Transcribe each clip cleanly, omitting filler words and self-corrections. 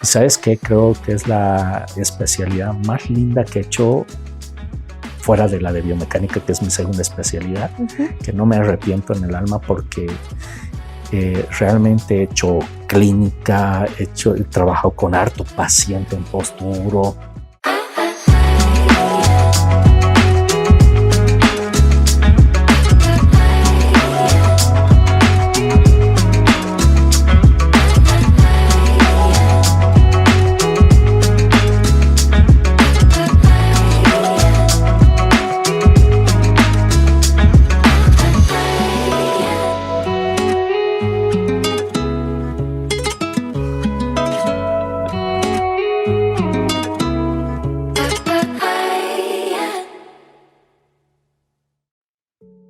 Y ¿sabes qué? Creo que es la especialidad más linda que he hecho fuera de la de biomecánica, que es mi segunda especialidad, que no me arrepiento en el alma porque realmente he hecho clínica, he trabajado con harto paciente en posturo.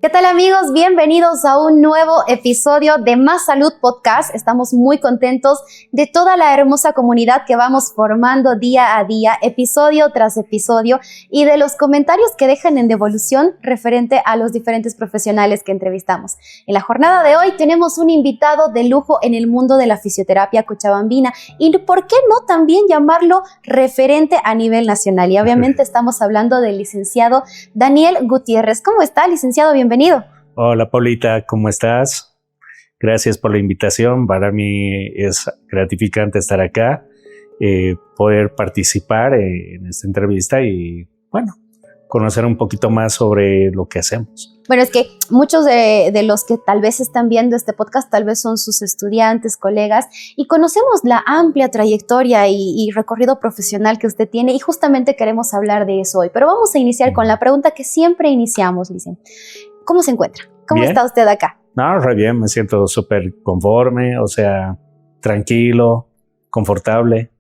¿Qué tal, amigos? Bienvenidos a un nuevo episodio de Más Salud Podcast. Estamos muy contentos de toda la hermosa comunidad que vamos formando día a día, episodio tras episodio, y de los comentarios que dejan en devolución referente a los diferentes profesionales que entrevistamos. En la jornada de hoy tenemos un invitado de lujo en el mundo de la fisioterapia cochabambina y ¿por qué no también llamarlo referente a nivel nacional? Y obviamente estamos hablando del licenciado Daniel Gutiérrez. ¿Cómo está, licenciado? Bienvenido. Hola, Paulita, ¿cómo estás? Gracias por la invitación. Para mí es gratificante estar acá, poder participar en esta entrevista y, bueno, conocer un poquito más sobre lo que hacemos. Bueno, es que muchos de los que tal vez están viendo este podcast tal vez son sus estudiantes, colegas, y conocemos la amplia trayectoria y recorrido profesional que usted tiene, y justamente queremos hablar de eso hoy. Pero vamos a iniciar con la pregunta que siempre iniciamos, Licen. ¿Cómo se encuentra? ¿Cómo ¿Bien? Está usted acá? No, re bien, me siento súper conforme, o sea, tranquilo, confortable.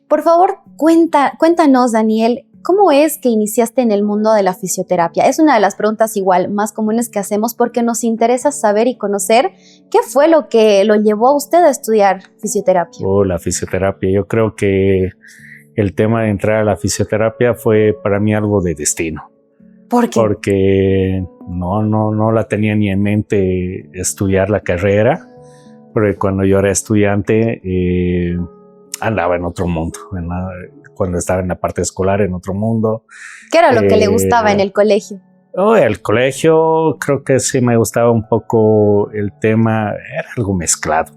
Por favor, cuéntanos, Daniel, ¿cómo es que iniciaste en el mundo de la fisioterapia? Es una de las preguntas igual más comunes que hacemos porque nos interesa saber y conocer qué fue lo que lo llevó a usted a estudiar fisioterapia. La fisioterapia, yo creo que el tema de entrar a la fisioterapia fue para mí algo de destino. ¿Por qué? Porque no la tenía ni en mente estudiar la carrera, porque cuando yo era estudiante andaba en otro mundo, cuando estaba en la parte escolar en otro mundo. ¿Qué era lo que le gustaba en el colegio? El colegio creo que sí me gustaba un poco el tema, era algo mezclado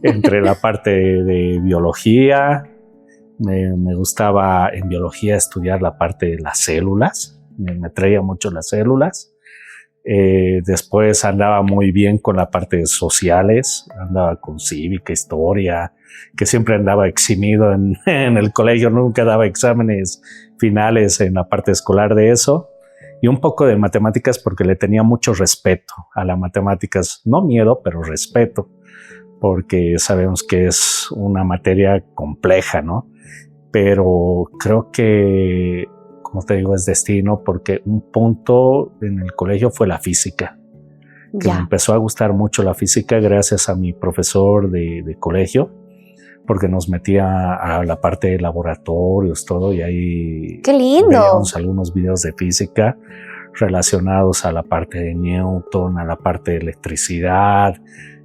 entre la parte de biología, me gustaba en biología estudiar la parte de las células. Me traía mucho las células. Después andaba muy bien con la parte de sociales, andaba con cívica, historia, que siempre andaba eximido en el colegio, nunca daba exámenes finales en la parte escolar de eso. Y un poco de matemáticas porque le tenía mucho respeto a las matemáticas, no miedo, pero respeto, porque sabemos que es una materia compleja, ¿no? Pero creo que, como te digo, es destino, porque un punto en el colegio fue la física, que me empezó a gustar mucho la física gracias a mi profesor de colegio, porque nos metía a la parte de laboratorios, todo, y ahí ¡qué lindo! veíamos algunos videos de física relacionados a la parte de Newton, a la parte de electricidad.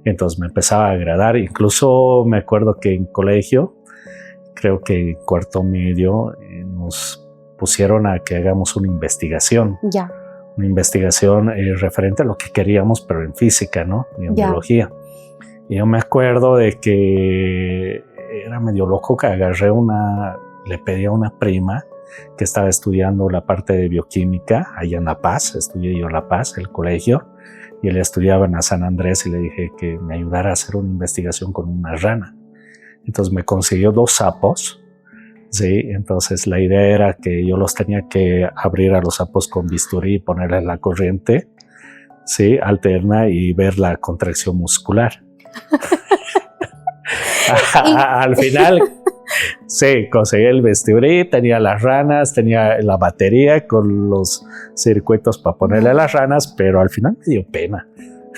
Entonces me empezaba a agradar. Incluso me acuerdo que en colegio, creo que en cuarto medio, nos pusieron a que hagamos una investigación. Una investigación referente a lo que queríamos, pero en física, ¿no? Y en biología. Y yo me acuerdo de que era medio loco que le pedí a una prima que estaba estudiando la parte de bioquímica allá en La Paz. Estudié yo en La Paz, el colegio, y él estudiaba en San Andrés, y le dije que me ayudara a hacer una investigación con una rana. Entonces me consiguió 2 sapos. Sí, entonces la idea era que yo los tenía que abrir a los sapos con bisturí y ponerles la corriente, sí, alterna, y ver la contracción muscular. Al final, sí, conseguí el bisturí, tenía las ranas, tenía la batería con los circuitos para ponerle a las ranas, pero al final me dio pena.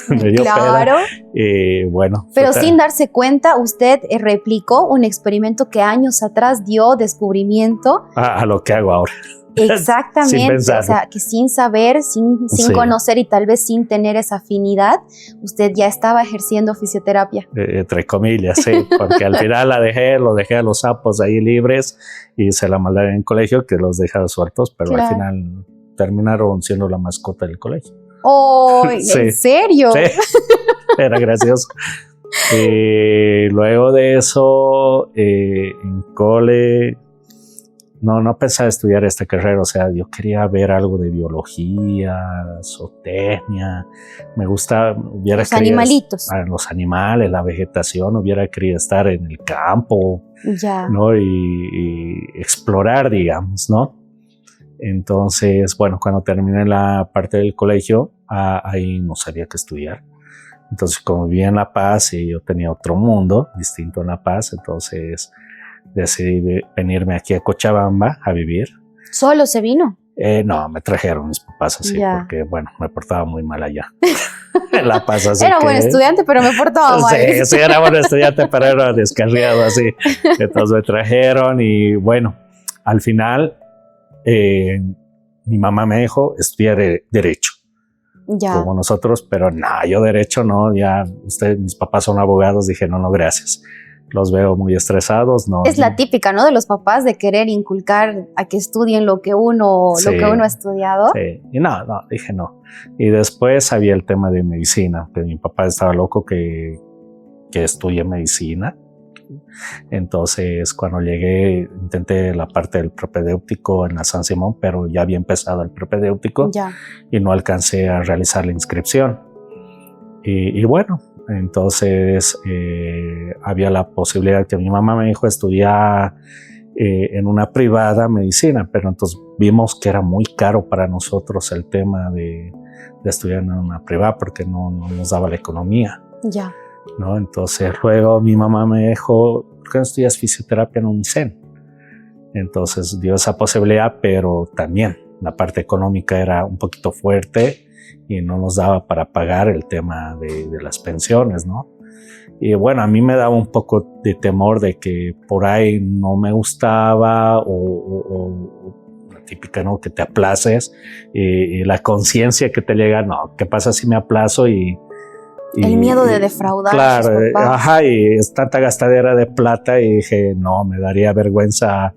Me dio claro. pena. Bueno. Pero sin darse cuenta, usted replicó un experimento que años atrás dio descubrimiento. A lo que hago ahora. Exactamente, Sin pensarlo. o sea, que sin saber, sin Sí. conocer y tal vez sin tener esa afinidad, usted ya estaba ejerciendo fisioterapia. Entre comillas, sí, porque al final lo dejé a los sapos ahí libres y se la maldad en el colegio que los deja sueltos, pero Claro. al final terminaron siendo la mascota del colegio. ¡Oh! Sí. ¿En serio? Sí, era gracioso. Luego de eso, en cole, no pensaba estudiar esta carrera, o sea, yo quería ver algo de biología, zootecnia, me gusta, Los animalitos. Los animales, la vegetación, hubiera querido estar en el campo, Ya. ¿no? Y explorar, digamos, ¿no? Entonces, bueno, cuando terminé la parte del colegio, ahí no sabía qué estudiar. Entonces, como vivía en La Paz y yo tenía otro mundo distinto en La Paz, entonces decidí venirme aquí a Cochabamba a vivir. ¿Solo se vino? No, me trajeron mis papás así, Ya. porque, bueno, me portaba muy mal allá. En La Paz, así Era que, buen estudiante, pero me portaba mal. Sí, era buen estudiante, pero era descarriado así. Entonces me trajeron y, bueno, al final mi mamá me dijo estudiar Derecho. Ya. Como nosotros, pero no, yo Derecho no, ya mis papás son abogados, dije no, gracias. Los veo muy estresados, no. Es la típica, ¿no? De los papás de querer inculcar a que estudien lo que uno ha estudiado. Sí, y no, dije no. Y después había el tema de medicina, que mi papá estaba loco que estudie medicina. Entonces, cuando llegué, intenté la parte del propedéutico en la San Simón, pero ya había empezado el propedéutico Ya. y no alcancé a realizar la inscripción. Y bueno, entonces había la posibilidad que mi mamá me dijo estudiar en una privada medicina, pero entonces vimos que era muy caro para nosotros el tema de estudiar en una privada porque no nos daba la economía. Ya. ¿No? Entonces luego mi mamá me dijo, ¿por qué no estudias fisioterapia en UNICEN? Entonces dio esa posibilidad, pero también la parte económica era un poquito fuerte y no nos daba para pagar el tema de las pensiones, ¿no? Y bueno, a mí me daba un poco de temor de que por ahí no me gustaba o la típica, ¿no? Que te aplaces y la conciencia que te llega, no, ¿qué pasa si me aplazo y el miedo de defraudar claro, a sus papás. Ajá, y es tanta gastadera de plata y dije, no, me daría vergüenza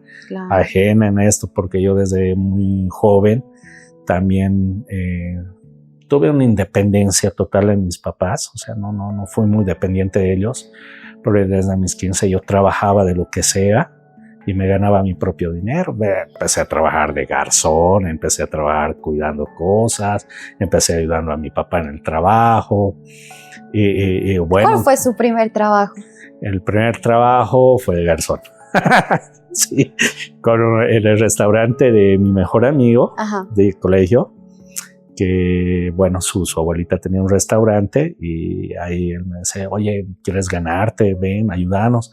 ajena en esto porque yo desde muy joven también tuve una independencia total en mis papás, o sea, no fui muy dependiente de ellos, porque desde mis 15 yo trabajaba de lo que sea y me ganaba mi propio dinero. Empecé a trabajar de garzón, empecé a trabajar cuidando cosas, empecé ayudando a mi papá en el trabajo. Y bueno, ¿cuál fue su primer trabajo? El primer trabajo fue de garzón. Sí, en el restaurante de mi mejor amigo. Ajá. De colegio, que bueno, su abuelita tenía un restaurante y ahí él me decía, oye, ¿quieres ganarte? Ven, ayúdanos.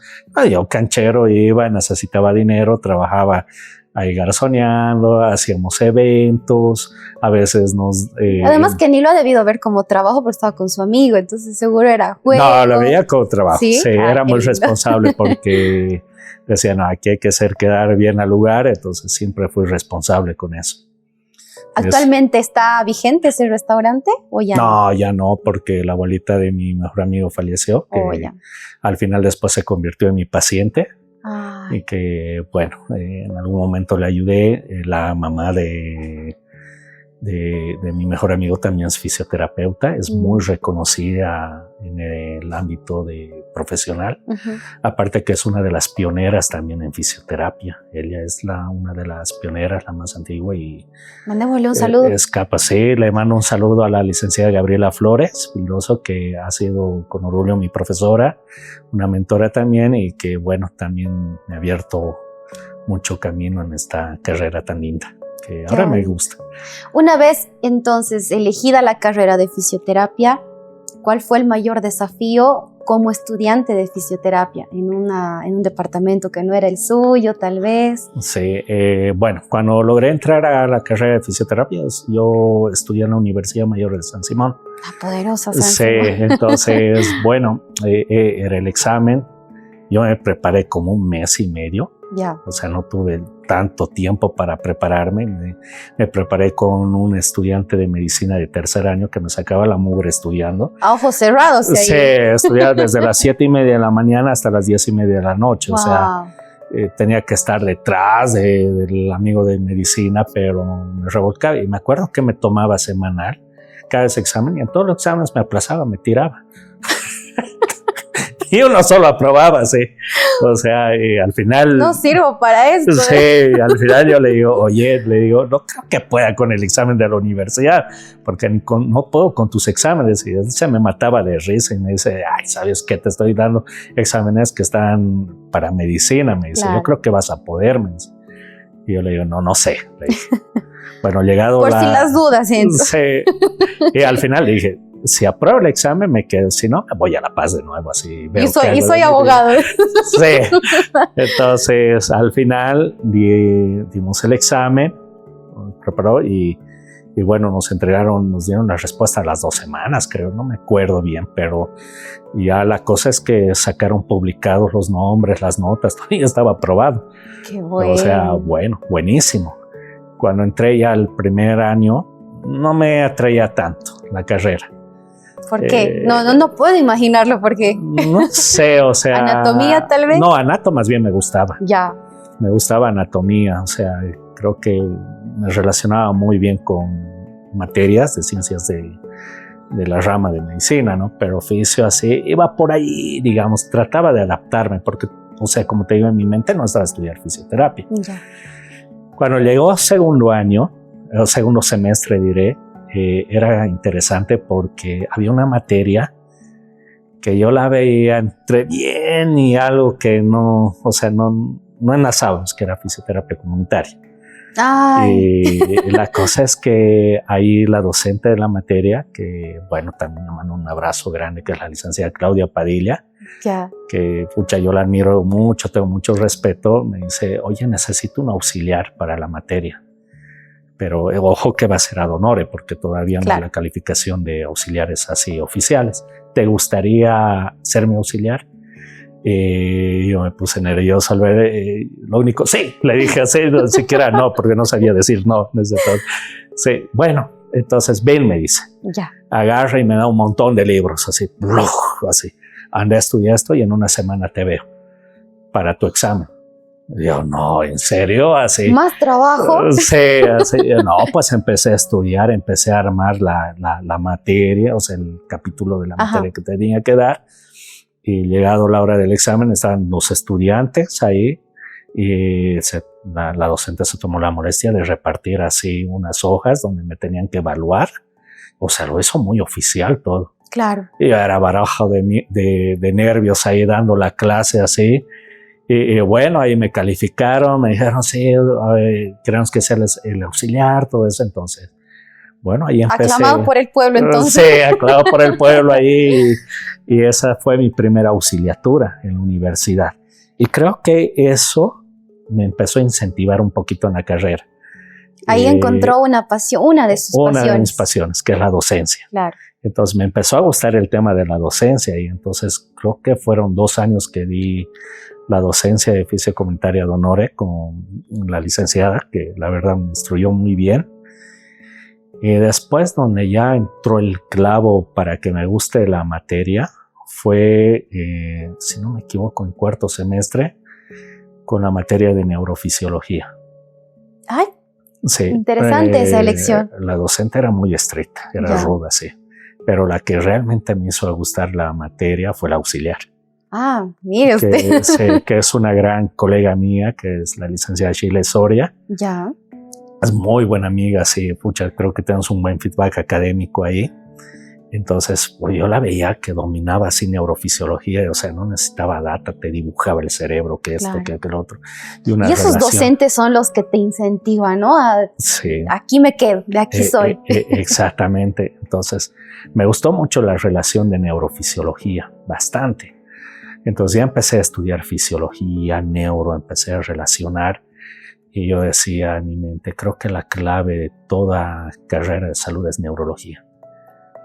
Yo canchero iba, necesitaba dinero, trabajaba ahí garzoneando, hacíamos eventos, a veces nos... Además que ni lo ha debido ver como trabajo, pero estaba con su amigo, entonces seguro era juego. No, lo veía como trabajo, sí, era muy lindo. Responsable porque decía, no, aquí hay que hacer quedar bien al lugar, entonces siempre fui responsable con eso. ¿Actualmente está vigente ese restaurante o ya no? Ya no, porque la abuelita de mi mejor amigo falleció, que al final después se convirtió en mi paciente. Ay. Y que, bueno, en algún momento le ayudé. La mamá de mi mejor amigo también es fisioterapeuta, es muy reconocida en el ámbito profesional. Aparte que es una de las pioneras también en fisioterapia. Ella es una de las pioneras, la más antigua y... Mandémosle un saludo. Es capaz, sí, le mando un saludo a la licenciada Gabriela Flores Vildoso, que ha sido con orgullo mi profesora, una mentora también y que, bueno, también me ha abierto mucho camino en esta carrera tan linda. Que ahora me gusta. Una vez entonces elegida la carrera de fisioterapia, ¿cuál fue el mayor desafío como estudiante de fisioterapia en un departamento que no era el suyo, tal vez? Sí, bueno, cuando logré entrar a la carrera de fisioterapia, yo estudié en la Universidad Mayor de San Simón. Poderosa. Sí, entonces, bueno, era el examen. Yo me preparé como 1 mes y medio. Ya. O sea, no tuve tanto tiempo para prepararme. Me preparé con un estudiante de medicina de 3er año que me sacaba la mugre estudiando. A ojos cerrados. Sí, estudiaba desde las 7:30 de la mañana hasta las 10:30 de la noche. Wow. O sea, tenía que estar detrás del amigo de medicina, pero me revolcaba. Y me acuerdo que me tomaba semanal cada ese examen y en todos los exámenes me aplazaba, me tiraba. Y uno solo aprobaba, sí. O sea, al final... No sirvo para esto. Sí, al final yo le digo, no creo que pueda con el examen de la universidad, porque no puedo con tus exámenes. Y se me mataba de risa y me dice, ay, ¿sabes qué? Te estoy dando exámenes que están para medicina. Me dice, claro, yo creo que vas a poder. Me dice. Y yo le digo, no sé. Bueno, llegado por si las dudas. Sí. Y al final le dije, si apruebo el examen me quedo, si no, me voy a La Paz de nuevo. Así veo y soy abogado. Sí. Entonces, al final dimos el examen, preparó y bueno, nos dieron la respuesta a las 2 semanas, creo, no me acuerdo bien, pero ya la cosa es que sacaron publicados los nombres, las notas, todo ya estaba aprobado. Qué bueno. O sea, bueno, buenísimo. Cuando entré ya al primer año, no me atraía tanto la carrera. ¿Por qué? No puedo imaginarlo porque... No sé, o sea... ¿Anatomía tal vez? No, más bien me gustaba. Ya. Me gustaba anatomía, o sea, creo que me relacionaba muy bien con materias de ciencias de la rama de medicina, ¿no? Pero oficio así, iba por ahí, digamos, trataba de adaptarme porque, o sea, como te digo, en mi mente no estaba a estudiar fisioterapia. Ya. Cuando llegó segundo semestre, diré, era interesante porque había una materia que yo la veía entre bien y algo que no, o sea, no enlazábamos, que era fisioterapia comunitaria. Ay. Y la cosa es que ahí la docente de la materia, que bueno, también me mando un abrazo grande, que es la licenciada Claudia Padilla, ya, que pucha, yo la admiro mucho, tengo mucho respeto, me dice, oye, necesito un auxiliar para la materia. Pero ojo que va a ser ad honore, porque todavía no hay la calificación de auxiliares así oficiales. ¿Te gustaría ser mi auxiliar? Yo me puse nervioso al ver, lo único, sí, le dije así, ni siquiera no, porque no sabía decir no. Sí, bueno, entonces ven, me dice. Ya. Agarra y me da un montón de libros, así, así. Anda a estudiar esto y en 1 semana te veo para tu examen. Yo, no, ¿en serio? Así. ¿Más trabajo? Sí, así. No, pues empecé a estudiar, empecé a armar la materia, o sea, el capítulo de la materia que tenía que dar. Y llegado la hora del examen, estaban los estudiantes ahí y la docente se tomó la molestia de repartir así unas hojas donde me tenían que evaluar. O sea, lo hizo muy oficial todo. Claro. Y era barajo de nervios ahí dando la clase así. Y bueno, ahí me calificaron, me dijeron, sí, queremos que seas el auxiliar, todo eso. Entonces, bueno, ahí empecé. Aclamado por el pueblo, entonces. Sí, aclamado por el pueblo ahí. Y esa fue mi primera auxiliatura en la universidad. Y creo que eso me empezó a incentivar un poquito en la carrera. Ahí encontró una pasión, una de sus pasiones. Una de mis pasiones, que es la docencia. Claro. Entonces me empezó a gustar el tema de la docencia y entonces creo que fueron 2 años que di la docencia de Fisio Comunitaria de Honore con la licenciada, que la verdad me instruyó muy bien. Y después, donde ya entró el clavo para que me guste la materia, fue, si no me equivoco, en 4º semestre, con la materia de neurofisiología. ¡Ay! Sí, interesante esa elección. La docente era muy estricta, era ruda, sí. Pero la que realmente me hizo gustar la materia fue la auxiliar. Ah, mire usted. Sí, que es una gran colega mía, que es la licenciada Sheila Soria. Ya. Es muy buena amiga, sí, pucha, creo que tenemos un buen feedback académico ahí. Entonces, pues yo la veía que dominaba así neurofisiología, o sea, no necesitaba data, te dibujaba el cerebro, que esto, que aquel otro. Y esos docentes son los que te incentivan, ¿no? Sí. Aquí me quedo, de aquí soy. Exactamente. Entonces, me gustó mucho la relación de neurofisiología, bastante. Entonces ya empecé a estudiar fisiología, empecé a relacionar. Y yo decía en mi mente, creo que la clave de toda carrera de salud es neurología.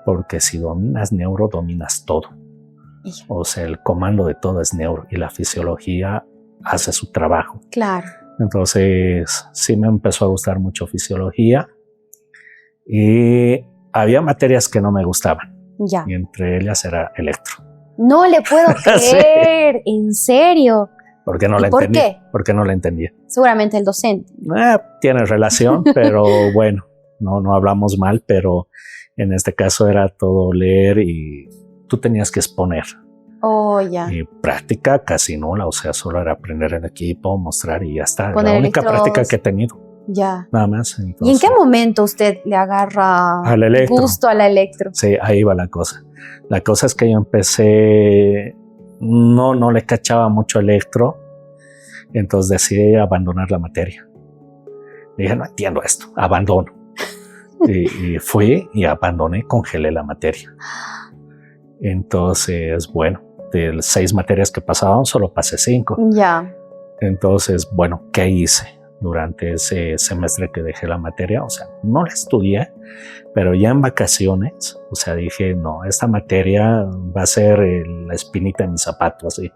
porque si dominas neuro, dominas todo. O sea, el comando de todo es neuro y la fisiología hace su trabajo. Claro. Entonces, sí me empezó a gustar mucho fisiología y había materias que no me gustaban. Ya. Y entre ellas era electro. No le puedo creer, sí. ¿En serio? Porque no la entendía. ¿Por qué? Porque no la entendía. Seguramente el docente. Tiene relación, pero bueno, no hablamos mal, pero en este caso era todo leer y tú tenías que exponer. Oh, ya. Y práctica casi nula, o sea, solo era aprender el equipo, mostrar y ya está. Poner la única electrodos. práctica que he tenido. Ya. Nada más. Entonces, ¿y en qué momento usted le agarra gusto a la electro? Sí, ahí va la cosa. La cosa es que yo empecé, no le cachaba mucho electro, entonces decidí abandonar la materia. Dije, no entiendo esto, abandono. y fui y abandoné, congelé la materia. Entonces, bueno, de 6 materias que pasaban, solo pasé 5. Ya. Entonces, bueno, ¿qué hice durante ese semestre que dejé la materia? O sea, no la estudié, pero ya en vacaciones, o sea, dije, no, esta materia va a ser la espinita en mi zapato, así,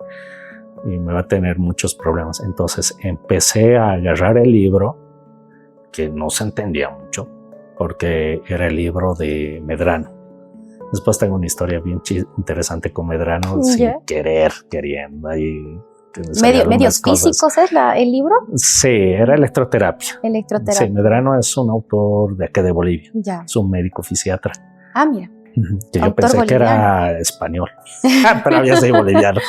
y me va a tener muchos problemas. Entonces empecé a agarrar el libro, que no se entendía mucho, porque era el libro de Medrano. Después tengo una historia bien interesante con Medrano, sin querer, queriendo. Ahí ¿Medios físicos es el libro? Sí, era electroterapia. Electroterapia. Sí, Medrano es un autor de acá de Bolivia. Ya. Es un médico fisiatra. Ah, mira. Que yo pensé boliviano. Que era español, pero había sido boliviano.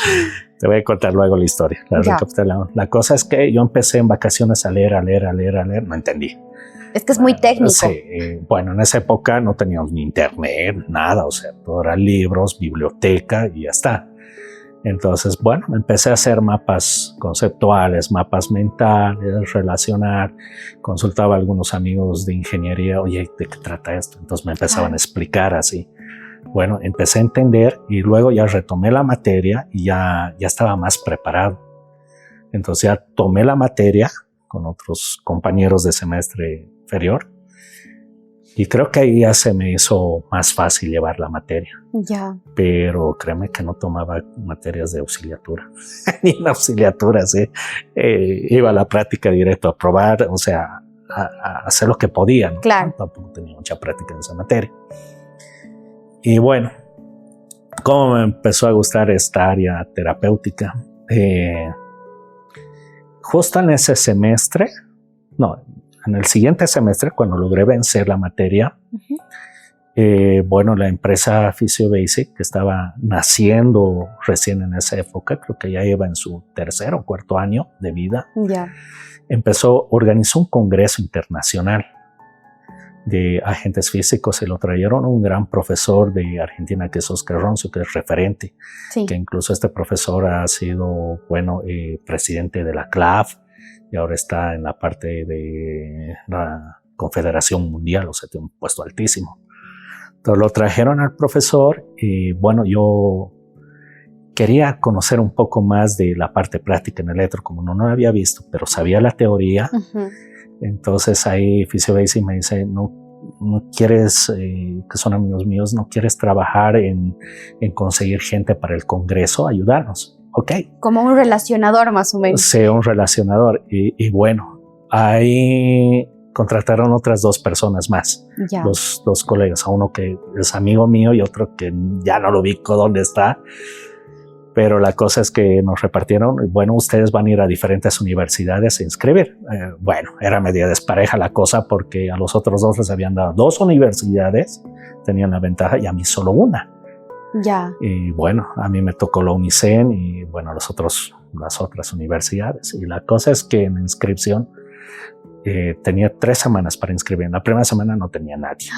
Te voy a contar luego la historia. La cosa es que yo empecé en vacaciones a leer, no entendí. Es que es muy técnico. Sí, bueno, en esa época no teníamos ni internet, nada, o sea, todo eran libros, biblioteca y ya está. Entonces, bueno, empecé a hacer mapas conceptuales, mapas mentales, relacionar, consultaba a algunos amigos de ingeniería, oye, ¿de qué trata esto? Entonces me empezaban a explicar así. Bueno, empecé a entender y luego ya retomé la materia y ya estaba más preparado. Entonces ya tomé la materia con otros compañeros de semestre inferior y creo que ahí ya se me hizo más fácil llevar la materia. Ya. Pero créeme que no tomaba materias de auxiliatura, ni en auxiliatura, ¿sí? Iba a la práctica directo a probar, o sea, a hacer lo que podía, ¿no? Claro. Tampoco tenía mucha práctica en esa materia. Y bueno, ¿cómo me empezó a gustar esta área terapéutica? Justo en ese semestre, en el siguiente semestre, cuando logré vencer la materia, bueno, la empresa PhysioBasic, que estaba naciendo recién en esa época, creo que ya iba en su 3er o 4er año de vida, organizó un congreso internacional de agentes físicos y lo trajeron un gran profesor de Argentina que es Oscar Ronzo, que es referente, que incluso este profesor ha sido, bueno, presidente de la CLAF y ahora está en la parte de la Confederación Mundial, o sea, tiene un puesto altísimo. Entonces lo trajeron al profesor y bueno, yo quería conocer un poco más de la parte práctica en electro, como no lo había visto, pero sabía la teoría. Entonces ahí PhysioBasic me dice, no quieres, que son amigos míos, no quieres trabajar en conseguir gente para el congreso, ayudarnos, ¿ok? Como un relacionador más o menos. Sí, un relacionador. Y bueno, ahí contrataron otras 2 personas más, dos colegas, a uno que es amigo mío y otro que ya no lo ubico dónde está. Pero la cosa es que nos repartieron, bueno, ustedes van a ir a diferentes universidades a inscribir. Bueno, era media despareja la cosa porque a los otros 2 les habían dado 2 universidades, tenían la ventaja, y a mí solo una. Y bueno, a mí me tocó la UNICEN y bueno, las otras universidades. Y la cosa es que en la inscripción tenía 3 semanas para inscribir. En la primera semana no tenía nadie.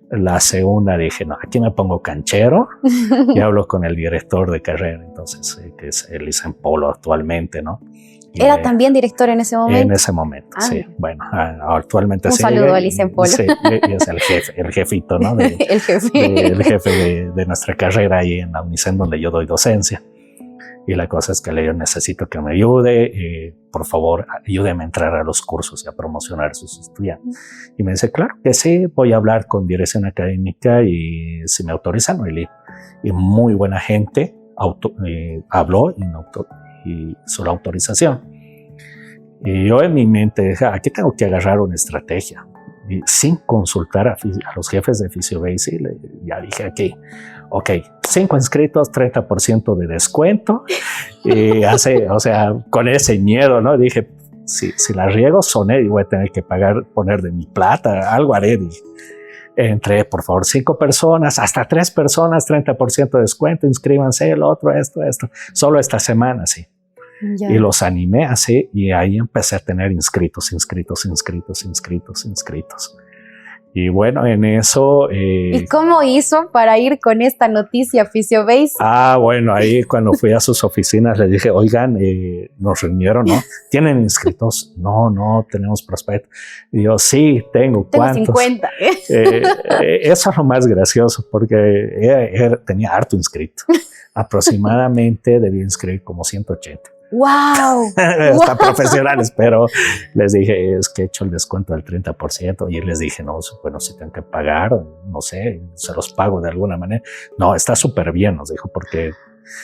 La segunda dije, no, aquí me pongo canchero y hablo con el director de carrera, entonces, que es Elisen Polo actualmente, ¿no? Y ¿Era también director en ese momento? En ese momento, sí. Bueno, actualmente sí. Un saludo a Elisen Polo. Sí, y es el jefito, ¿no? El jefe de nuestra carrera ahí en la UNICEN, donde yo doy docencia. Y la cosa es que yo necesito que me ayude, por favor, ayúdeme a entrar a los cursos y a promocionar a sus estudiantes. Y me dice, claro que sí, voy a hablar con dirección académica y si me autorizan, y muy buena gente habló y hizo la autorización. Y yo en mi mente dije, aquí tengo que agarrar una estrategia. Y sin consultar a los jefes de FisioBase, ya dije aquí, ok, 5 inscritos, 30% de descuento. Y o sea, con ese miedo, ¿no? Dije, si la riego, soné y voy a tener que poner de mi plata, algo haré. Entré, por favor, 5 personas, hasta 3 personas, 30% de descuento, inscríbanse, el otro, esto. Solo esta semana, sí. Ya. Y los animé así y ahí empecé a tener inscritos. Y bueno, en eso... ¿Y cómo hizo para ir con esta noticia a FisioBase? Bueno, ahí cuando fui a sus oficinas les dije, oigan, nos reunieron, ¿no? ¿Tienen inscritos? No, tenemos prospectos. Y yo, sí, tengo. ¿Cuántos? 50. Eso es lo más gracioso porque tenía harto inscrito. Aproximadamente debía inscribir como 180. ¡Wow! Hasta profesionales, pero les dije, es que he hecho el descuento del 30%. Y les dije, no, bueno, si tengo que pagar, no sé, se los pago de alguna manera. No, está súper bien, nos dijo, porque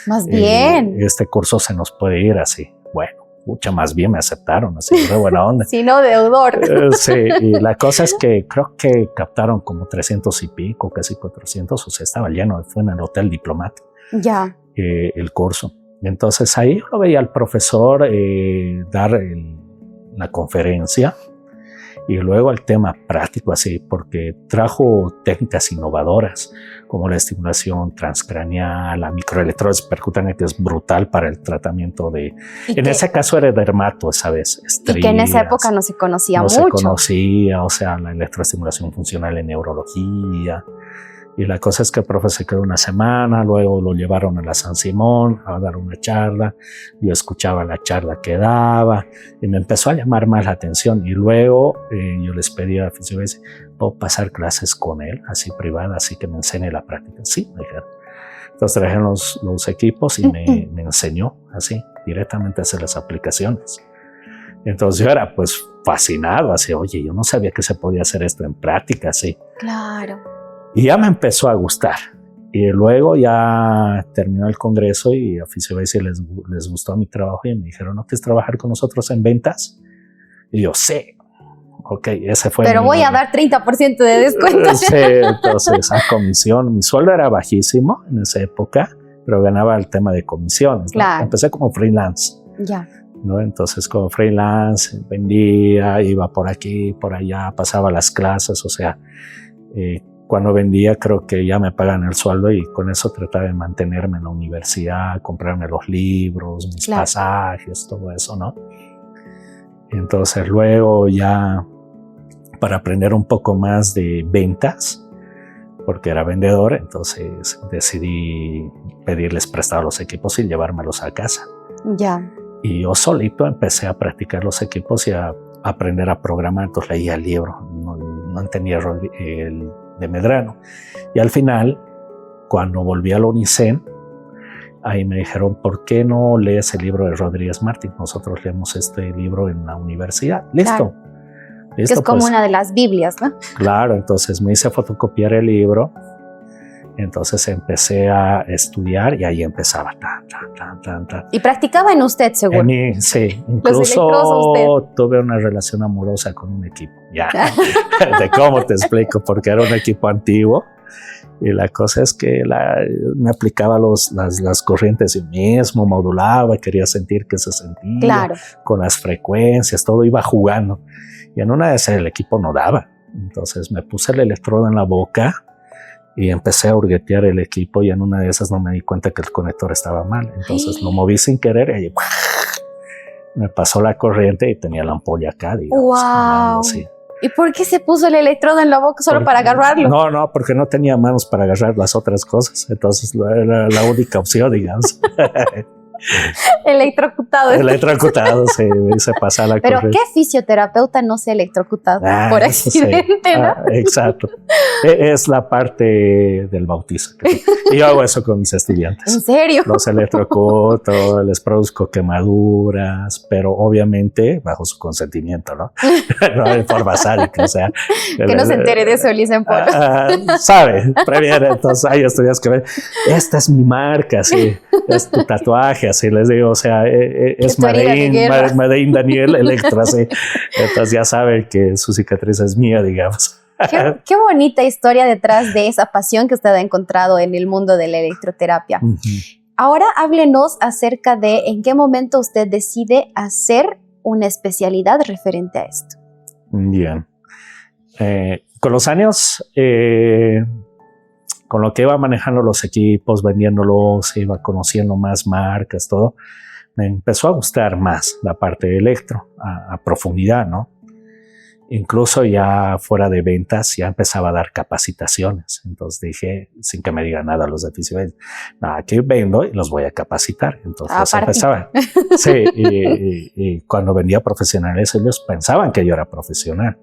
más bien este curso se nos puede ir así. Bueno, mucho más bien me aceptaron, así de buena onda. Si no, deudor. Sí, y la cosa es que creo que captaron como 300 y pico, casi 400, o sea, estaba lleno, fue en el Hotel Diplomático. Ya. El curso. Entonces ahí yo lo veía al profesor dar la conferencia y luego el tema práctico así, porque trajo técnicas innovadoras como la estimulación transcraneal, la microelectrosis percutánea, que es brutal para el tratamiento de... En ese caso era dermato esa vez. Estrías, y que en esa época no se conocía mucho. No se conocía, o sea, la electroestimulación funcional en neurología. Y la cosa es que el profe se quedó una semana, luego lo llevaron a la San Simón a dar una charla. Yo escuchaba la charla que daba y me empezó a llamar más la atención. Y luego yo les pedí a FisioBase, ¿puedo pasar clases con él, así privada, así que me enseñe la práctica? Sí, me dijeron. Entonces trajeron los equipos y me enseñó así, directamente a hacer las aplicaciones. Entonces yo era pues fascinado, así, oye, yo no sabía que se podía hacer esto en práctica, así. Claro. Y ya me empezó a gustar. Y luego ya terminó el congreso y a FisioBase les gustó mi trabajo y me dijeron, ¿no quieres trabajar con nosotros en ventas? Y yo, sí. Ok, ese fue. Pero voy a dar 30% de descuento. Sí, entonces a comisión. Mi sueldo era bajísimo en esa época, pero ganaba el tema de comisiones. Claro. ¿No? Empecé como freelance. Ya. ¿No? Entonces como freelance vendía, iba por aquí, por allá, pasaba las clases, o sea... cuando vendía creo que ya me pagan el sueldo y con eso trataba de mantenerme en la universidad, comprarme los libros, mis pasajes, todo eso, ¿no? Entonces luego ya para aprender un poco más de ventas, porque era vendedor, entonces decidí pedirles prestado los equipos y llevármelos a casa. Ya. Y yo solito empecé a practicar los equipos y a aprender a programar, entonces leía el libro, no entendía el de Medrano. Y al final, cuando volví a la UNICEN, ahí me dijeron, ¿por qué no lees el libro de Rodríguez Martín? Nosotros leemos este libro en la universidad. Listo. Claro. Listo, que es como pues, una de las Biblias, ¿no? Claro, entonces me hice fotocopiar el libro. Entonces empecé a estudiar y ahí empezaba. ¿Y practicaba en usted, seguro? Sí, incluso tuve una relación amorosa con un equipo. Ya, de cómo te explico, porque era un equipo antiguo. Y la cosa es que me aplicaba las corrientes yo mismo, modulaba, quería sentir que se sentía, claro, con las frecuencias, todo iba jugando. Y en una de esas el equipo no daba. Entonces me puse el electrodo en la boca y empecé a hurguetear el equipo y en una de esas no me di cuenta que el conector estaba mal. Entonces lo moví sin querer y ahí, me pasó la corriente y tenía la ampolla acá, digamos. ¡Wow! Así. ¿Y por qué se puso el electrodo en la boca solo para agarrarlo? No, porque no tenía manos para agarrar las otras cosas. Entonces era la única opción, digamos. Electrocutado. Electrocutado, se pasa la Pero corriente. ¿qué fisioterapeuta no se ha electrocutado por accidente, ¿no? Exacto. Es la parte del bautizo. Y yo hago eso con mis estudiantes. ¿En serio? Los electrocuto, les produzco quemaduras, pero obviamente bajo su consentimiento, ¿no? No de forma sádica, o sea. Que no se entere de eso, Elisa Polo. Sabe, previene. Entonces hay estudiantes que ven, esta es mi marca, así, es tu tatuaje, así les digo, o sea, es Made in Daniel Electro, así. Entonces ya saben que su cicatriz es mía, digamos. Qué bonita historia detrás de esa pasión que usted ha encontrado en el mundo de la electroterapia. Uh-huh. Ahora háblenos acerca de en qué momento usted decide hacer una especialidad referente a esto. Bien. Con los años, con lo que iba manejando los equipos, vendiéndolos, iba conociendo más marcas, todo, me empezó a gustar más la parte de electro a profundidad, ¿no? Incluso ya fuera de ventas, ya empezaba a dar capacitaciones. Entonces dije, sin que me digan nada los oficiales, no, aquí vendo y los voy a capacitar. Entonces empezaba. Sí, y cuando vendía profesionales, ellos pensaban que yo era profesional,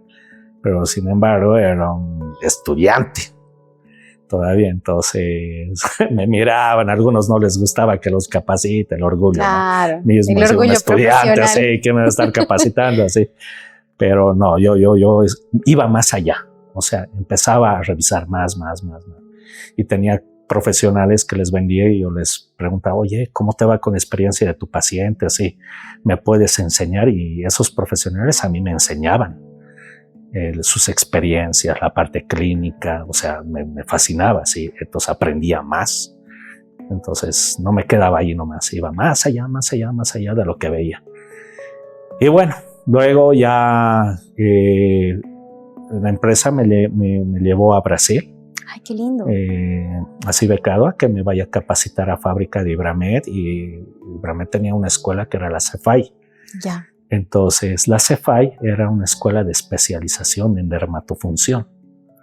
pero sin embargo era un estudiante todavía. Entonces me miraban, a algunos no les gustaba que los capacite, el orgullo. Claro, ¿no? Mismo, el orgullo un estudiante, así, que me va a estar capacitando, así. Pero no, yo iba más allá. O sea, empezaba a revisar más. Y tenía profesionales que les vendía y yo les preguntaba, oye, ¿cómo te va con la experiencia de tu paciente? Así, ¿me puedes enseñar? Y esos profesionales a mí me enseñaban sus experiencias, la parte clínica. O sea, me fascinaba, sí. Entonces aprendía más. Entonces no me quedaba ahí nomás, iba más allá de lo que veía. Y bueno, luego ya la empresa me llevó a Brasil. ¡Ay, qué lindo! Así becado a que me vaya a capacitar a fábrica de Ibramed, y Ibramed tenía una escuela que era la Cefai. Ya. Entonces la Cefai era una escuela de especialización en dermatofunción.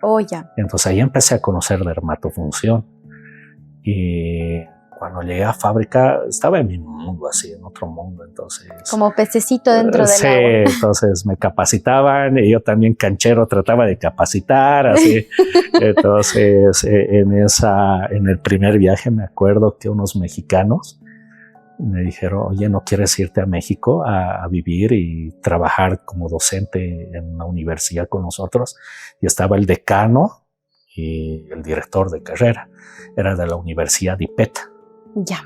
Oh, ya. Entonces ahí empecé a conocer dermatofunción. Y cuando llegué a fábrica estaba en mi mundo, así, en otro mundo. Entonces, como pececito dentro del agua. Sí, entonces me capacitaban y yo también canchero trataba de capacitar, así. Entonces en el primer viaje me acuerdo que unos mexicanos me dijeron, oye, ¿no quieres irte a México a vivir y trabajar como docente en una universidad con nosotros? Y estaba el decano y el director de carrera. Era de la Universidad de IPET. Ya.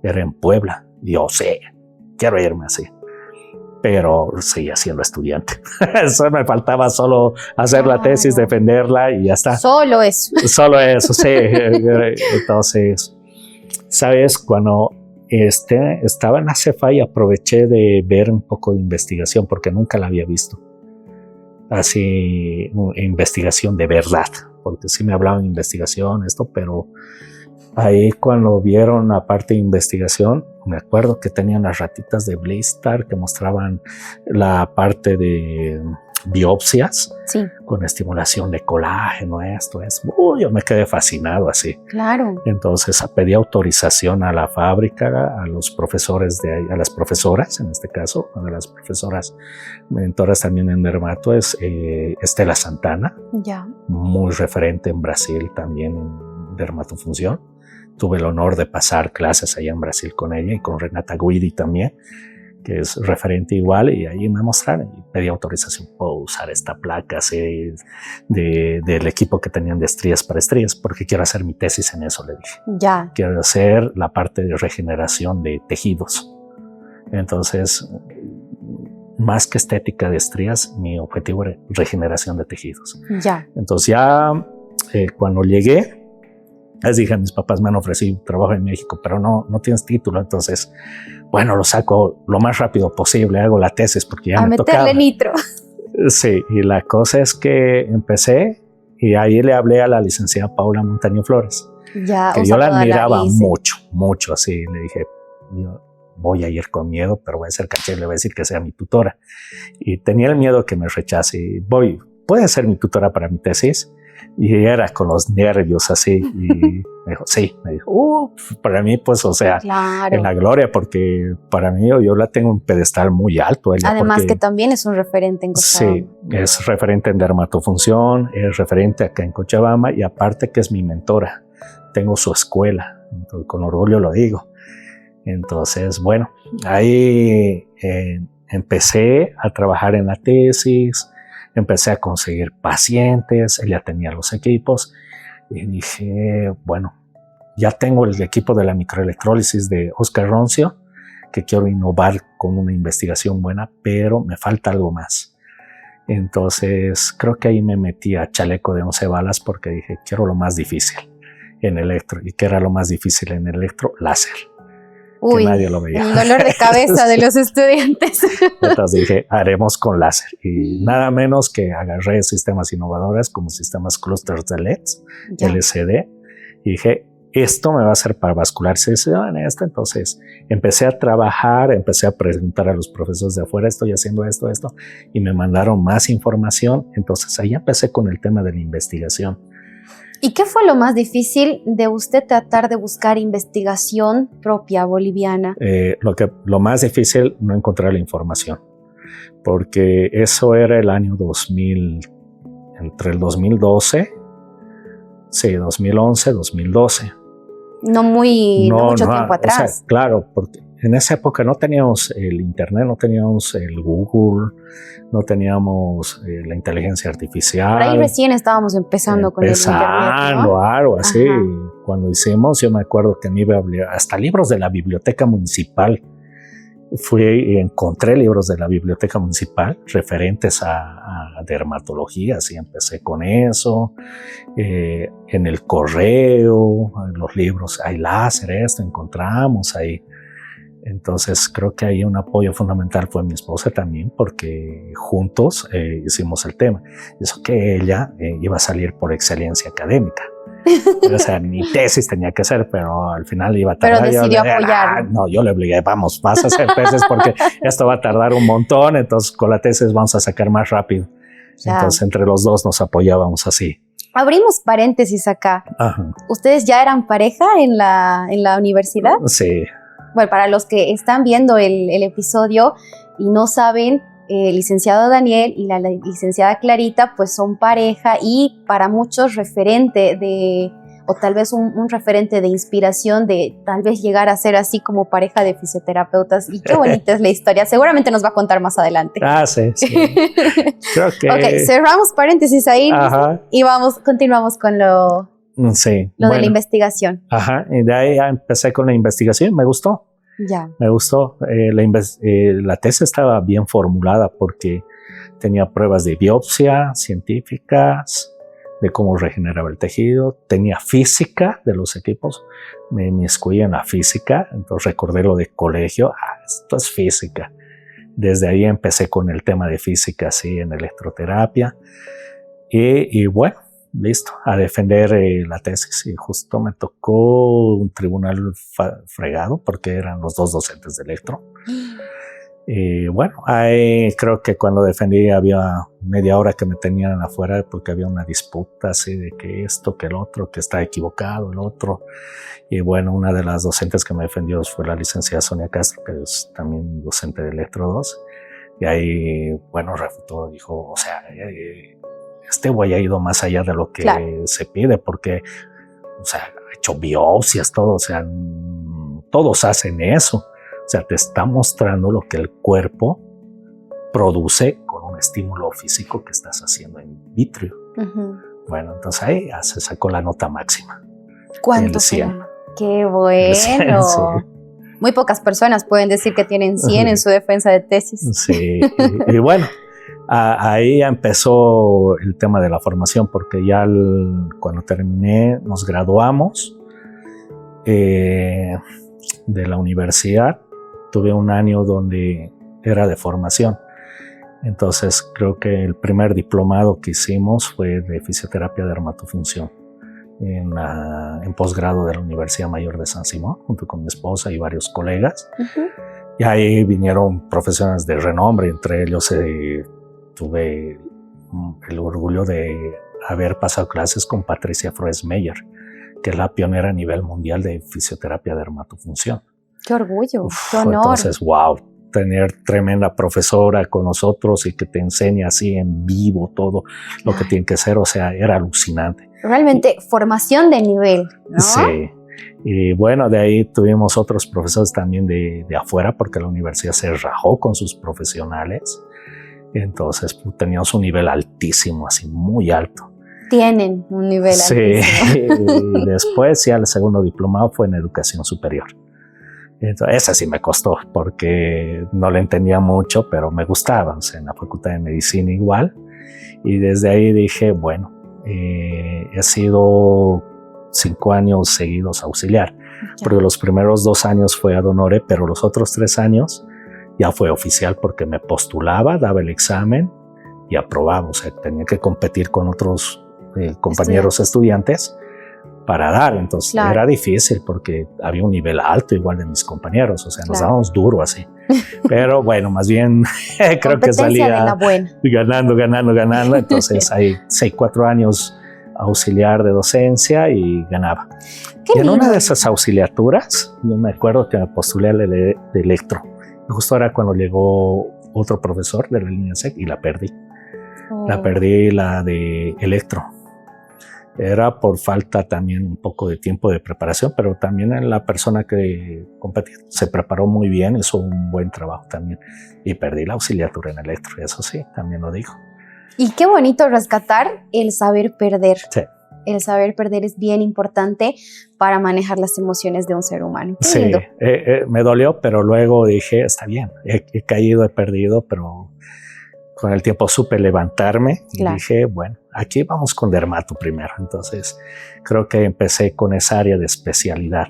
Era en Puebla. Y yo, sí, quiero irme así. Pero seguía siendo estudiante. Eso me faltaba solo hacer la tesis, defenderla y ya está. Solo eso. Solo eso, sí. Entonces, ¿sabes? Cuando estaba en la Cefai, aproveché de ver un poco de investigación porque nunca la había visto. Así, investigación de verdad. Porque sí me hablaban de investigación, pero ahí cuando vieron la parte de investigación, me acuerdo que tenían las ratitas de Blackstar que mostraban la parte de biopsias, sí, con estimulación de colágeno, esto. Yo me quedé fascinado así. Claro. Entonces pedí autorización a la fábrica, a los profesores a las profesoras, en este caso, una de las profesoras mentoras también en dermato es Estela Santana, ya, muy referente en Brasil también en dermatofunción. Tuve el honor de pasar clases allá en Brasil con ella y con Renata Guidi también, que es referente igual, y ahí me mostraron y pedí autorización. Puedo usar esta placa así del equipo que tenían de estrías para estrías, porque quiero hacer mi tesis en eso, le dije. Ya. Quiero hacer la parte de regeneración de tejidos. Entonces, más que estética de estrías, mi objetivo era regeneración de tejidos. Ya. Entonces ya cuando llegué, les dije a mis papás, me han ofrecido trabajo en México, pero no tienes título. Entonces, bueno, lo saco lo más rápido posible, hago la tesis porque ya me tocaba. A meterle nitro. Sí, y la cosa es que empecé y ahí le hablé a la licenciada Paula Montaño Flores, ya, que yo la admiraba mucho, así. Le dije, yo voy a ir con miedo, pero voy a ser canchero, le voy a decir que sea mi tutora. Y tenía el miedo que me rechace. Puede ser mi tutora para mi tesis. Y era con los nervios así. Y me dijo, para mí, pues, o sea, claro, en la gloria, porque para mí yo la tengo un pedestal muy alto. Ella, además porque, que también es un referente en Cochabamba. Sí, es referente en dermatofunción, es referente acá en Cochabamba y aparte que es mi mentora. Tengo su escuela, entonces, con orgullo lo digo. Entonces, bueno, ahí empecé a trabajar en la tesis, empecé a conseguir pacientes, ella tenía los equipos y dije, bueno, ya tengo el equipo de la microelectrólisis de Oscar Roncio, que quiero innovar con una investigación buena, pero me falta algo más. Entonces creo que ahí me metí a chaleco de 11 balas porque dije, quiero lo más difícil en electro. ¿Y qué era lo más difícil en electro? Láser. Uy, que nadie lo veía. El dolor de cabeza de los estudiantes. Entonces dije, haremos con láser. Y nada menos que agarré sistemas innovadores como sistemas clusters de LEDs, LCD, y dije, esto me va a hacer para vascular en esto. Entonces empecé a trabajar, empecé a preguntar a los profesores de afuera, estoy haciendo esto, y me mandaron más información. Entonces ahí empecé con el tema de la investigación. ¿Y qué fue lo más difícil de usted tratar de buscar investigación propia boliviana? Lo más difícil, no encontrar la información, porque eso era el año 2000, entre el 2012, sí, 2011, 2012. No mucho tiempo atrás. O sea, claro, porque en esa época no teníamos el internet, no teníamos el Google, no teníamos la inteligencia artificial. Por ahí recién estábamos empezando con el internet, ¿no? Algo así. Ajá. Cuando hicimos, yo me acuerdo que me iba a leer hasta libros de la biblioteca municipal. Fui y encontré libros de la biblioteca municipal referentes a dermatología, así empecé con eso. En el correo, en los libros, hay láser, esto encontramos ahí. Entonces creo que ahí un apoyo fundamental fue mi esposa también, porque juntos hicimos el tema. Eso que ella iba a salir por excelencia académica. O sea, mi tesis tenía que ser, pero al final iba a tardar. Pero decidió apoyarlo. No, yo le obligué, vamos, vas a hacer tesis porque esto va a tardar un montón, entonces con la tesis vamos a sacar más rápido. Ya. Entonces entre los dos nos apoyábamos así. Abrimos paréntesis acá. Ajá. ¿Ustedes ya eran pareja en la universidad? Sí. Bueno, para los que están viendo el episodio y no saben, el licenciado Daniel y la licenciada Clarita pues son pareja y para muchos referente o tal vez un referente de inspiración de tal vez llegar a ser así como pareja de fisioterapeutas. Y qué bonita es la historia. Seguramente nos va a contar más adelante. Sí. Creo que... Ok, cerramos paréntesis ahí. Ajá. Y continuamos con lo de la investigación. Ajá, y de ahí ya empecé con la investigación, me gustó. Ya. Me gustó. La tesis estaba bien formulada porque tenía pruebas de biopsia científicas, de cómo regeneraba el tejido, tenía física de los equipos, me inmiscuí en la física, entonces recordé lo de colegio, esto es física. Desde ahí empecé con el tema de física, sí, en electroterapia, y bueno, listo, a defender la tesis. Y justo me tocó un tribunal fregado porque eran los dos docentes de electro. Y bueno, ahí creo que cuando defendí había media hora que me tenían afuera porque había una disputa así de que esto, que el otro, que está equivocado el otro. Y bueno, una de las docentes que me defendió fue la licenciada Sonia Castro, que es también docente de Electro 2. Y ahí, bueno, refutó, dijo, o sea, este güey ha ido más allá de lo que se pide porque, o sea, ha hecho biopsias, todo, o sea, todos hacen eso. O sea, te está mostrando lo que el cuerpo produce con un estímulo físico que estás haciendo in vitro. Uh-huh. Bueno, entonces ahí ya se sacó la nota máxima. ¿Cuánto? 100. ¡Qué bueno! 100, sí. Muy pocas personas pueden decir que tienen 100 en su defensa de tesis. Sí, y bueno, ahí ya empezó el tema de la formación porque ya cuando terminé, nos graduamos de la universidad. Tuve un año donde era de formación. Entonces creo que el primer diplomado que hicimos fue de fisioterapia dermatofunción en posgrado de la Universidad Mayor de San Simón, junto con mi esposa y varios colegas. Uh-huh. Y ahí vinieron profesionales de renombre, entre ellos tuve el orgullo de haber pasado clases con Patricia Freusmeyer, que es la pionera a nivel mundial de fisioterapia dermatofunción. ¡Qué orgullo! ¡Qué honor! Entonces, wow, tener tremenda profesora con nosotros y que te enseña así en vivo todo lo que tiene que hacer, o sea, era alucinante. Realmente, formación de nivel, ¿no? Sí. Y bueno, de ahí tuvimos otros profesores también de afuera, porque la universidad se rajó con sus profesionales. Entonces pues, teníamos un nivel altísimo, así muy alto. Tienen un nivel altísimo. Sí, y después ya el segundo diplomado fue en educación superior. Entonces, esa sí me costó porque no le entendía mucho, pero me gustaba, o sea, en la Facultad de Medicina igual. Y desde ahí dije, bueno, he sido 5 años seguidos auxiliar, porque los primeros 2 años fue ad honore, pero los otros 3 años ya fue oficial porque me postulaba, daba el examen y aprobaba, o sea, tenía que competir con otros compañeros estudiantes para dar, entonces era difícil porque había un nivel alto igual de mis compañeros, o sea, nos dábamos duro así, pero bueno, más bien creo que salía ganando, entonces hay 4 años auxiliar de docencia y ganaba. Y en una de esas auxiliaturas, yo me acuerdo que me postulé al de electro, justo era cuando llegó otro profesor de la línea SEC y la perdí. La perdí, la de electro. Era por falta también un poco de tiempo de preparación, pero también la persona que competía se preparó muy bien, hizo un buen trabajo también. Y perdí la auxiliatura en electro, eso sí, también lo digo. Y qué bonito rescatar el saber perder. Sí. El saber perder es bien importante para manejar las emociones de un ser humano. Qué sí, lindo. Me dolió, pero luego dije, está bien, he caído, he perdido, pero con el tiempo supe levantarme y dije, bueno, aquí vamos con dermato primero. Entonces creo que empecé con esa área de especialidad.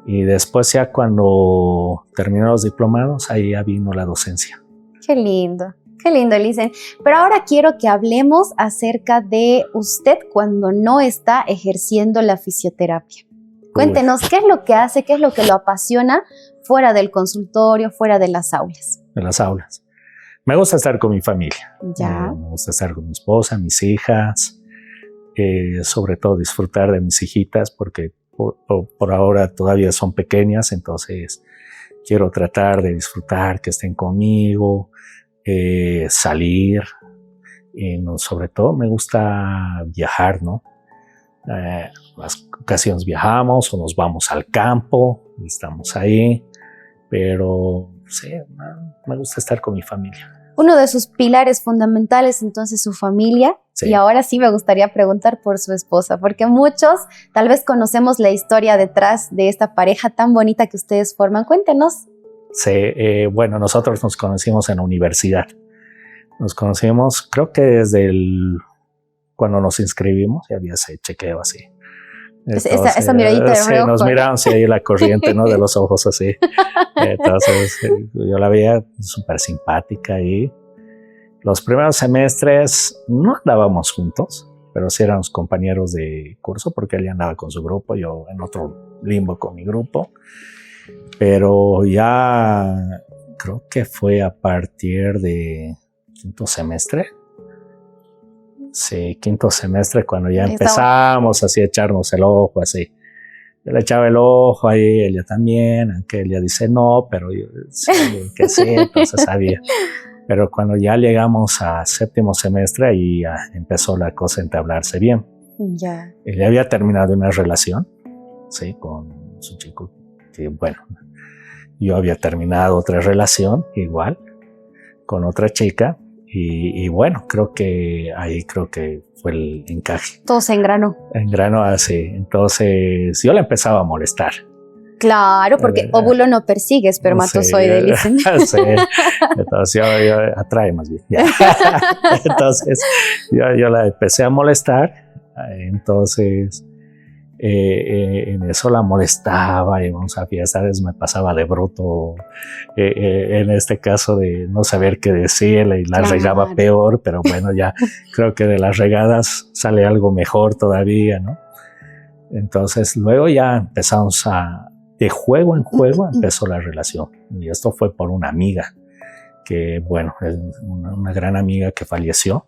Y después ya cuando terminé los diplomados, ahí ya vino la docencia. Qué lindo. Qué lindo, Licen. Pero ahora quiero que hablemos acerca de usted cuando no está ejerciendo la fisioterapia. Cuéntenos, ¿qué es lo que hace, qué es lo que lo apasiona fuera del consultorio, fuera de las aulas? En las aulas. Me gusta estar con mi familia. Ya. Me gusta estar con mi esposa, mis hijas, sobre todo disfrutar de mis hijitas porque por ahora todavía son pequeñas, entonces quiero tratar de disfrutar, que estén conmigo, salir, y sobre todo me gusta viajar, ¿no? Las ocasiones viajamos o nos vamos al campo, estamos ahí, pero sí, me gusta estar con mi familia. Uno de sus pilares fundamentales, entonces, su familia. Sí. Y ahora sí me gustaría preguntar por su esposa, porque muchos tal vez conocemos la historia detrás de esta pareja tan bonita que ustedes forman. Cuéntenos. Sí, bueno, nosotros nos conocimos en la universidad. Nos conocimos, creo que desde cuando nos inscribimos, ya había ese chequeo así. Entonces, esa miradita de reojo. Nos miramos y ahí la corriente, ¿no? De los ojos así. Entonces, yo la veía súper simpática y los primeros semestres no andábamos juntos, pero sí éramos compañeros de curso porque él ya andaba con su grupo, yo en otro limbo con mi grupo. Pero ya creo que fue a partir de 5º semestre. Sí, 5º semestre cuando ya empezamos así a echarnos el ojo así. Yo le echaba el ojo ahí, ella también, aunque ella dice no, pero yo sí, que sí, entonces sabía. Pero cuando ya llegamos a 7º semestre, ahí ya empezó la cosa a entablarse bien. Ya. Ella había terminado una relación, sí, con su chico, que bueno, yo había terminado otra relación igual, con otra chica. Y bueno, creo que fue el encaje. Todo se engranó. Engranó así. Entonces yo la empezaba a molestar. Claro, porque óvulo no persigue espermatozoide. Dicen. Sí. Entonces yo atrae más bien. Entonces yo la empecé a molestar. Entonces en eso la molestaba, íbamos a fiestas, me pasaba de bruto, en este caso de no saber qué decirle y la regaba peor, pero bueno, ya creo que de las regadas sale algo mejor todavía, ¿no? Entonces luego ya empezamos de juego en juego empezó la relación, y esto fue por una amiga que bueno, es una gran amiga que falleció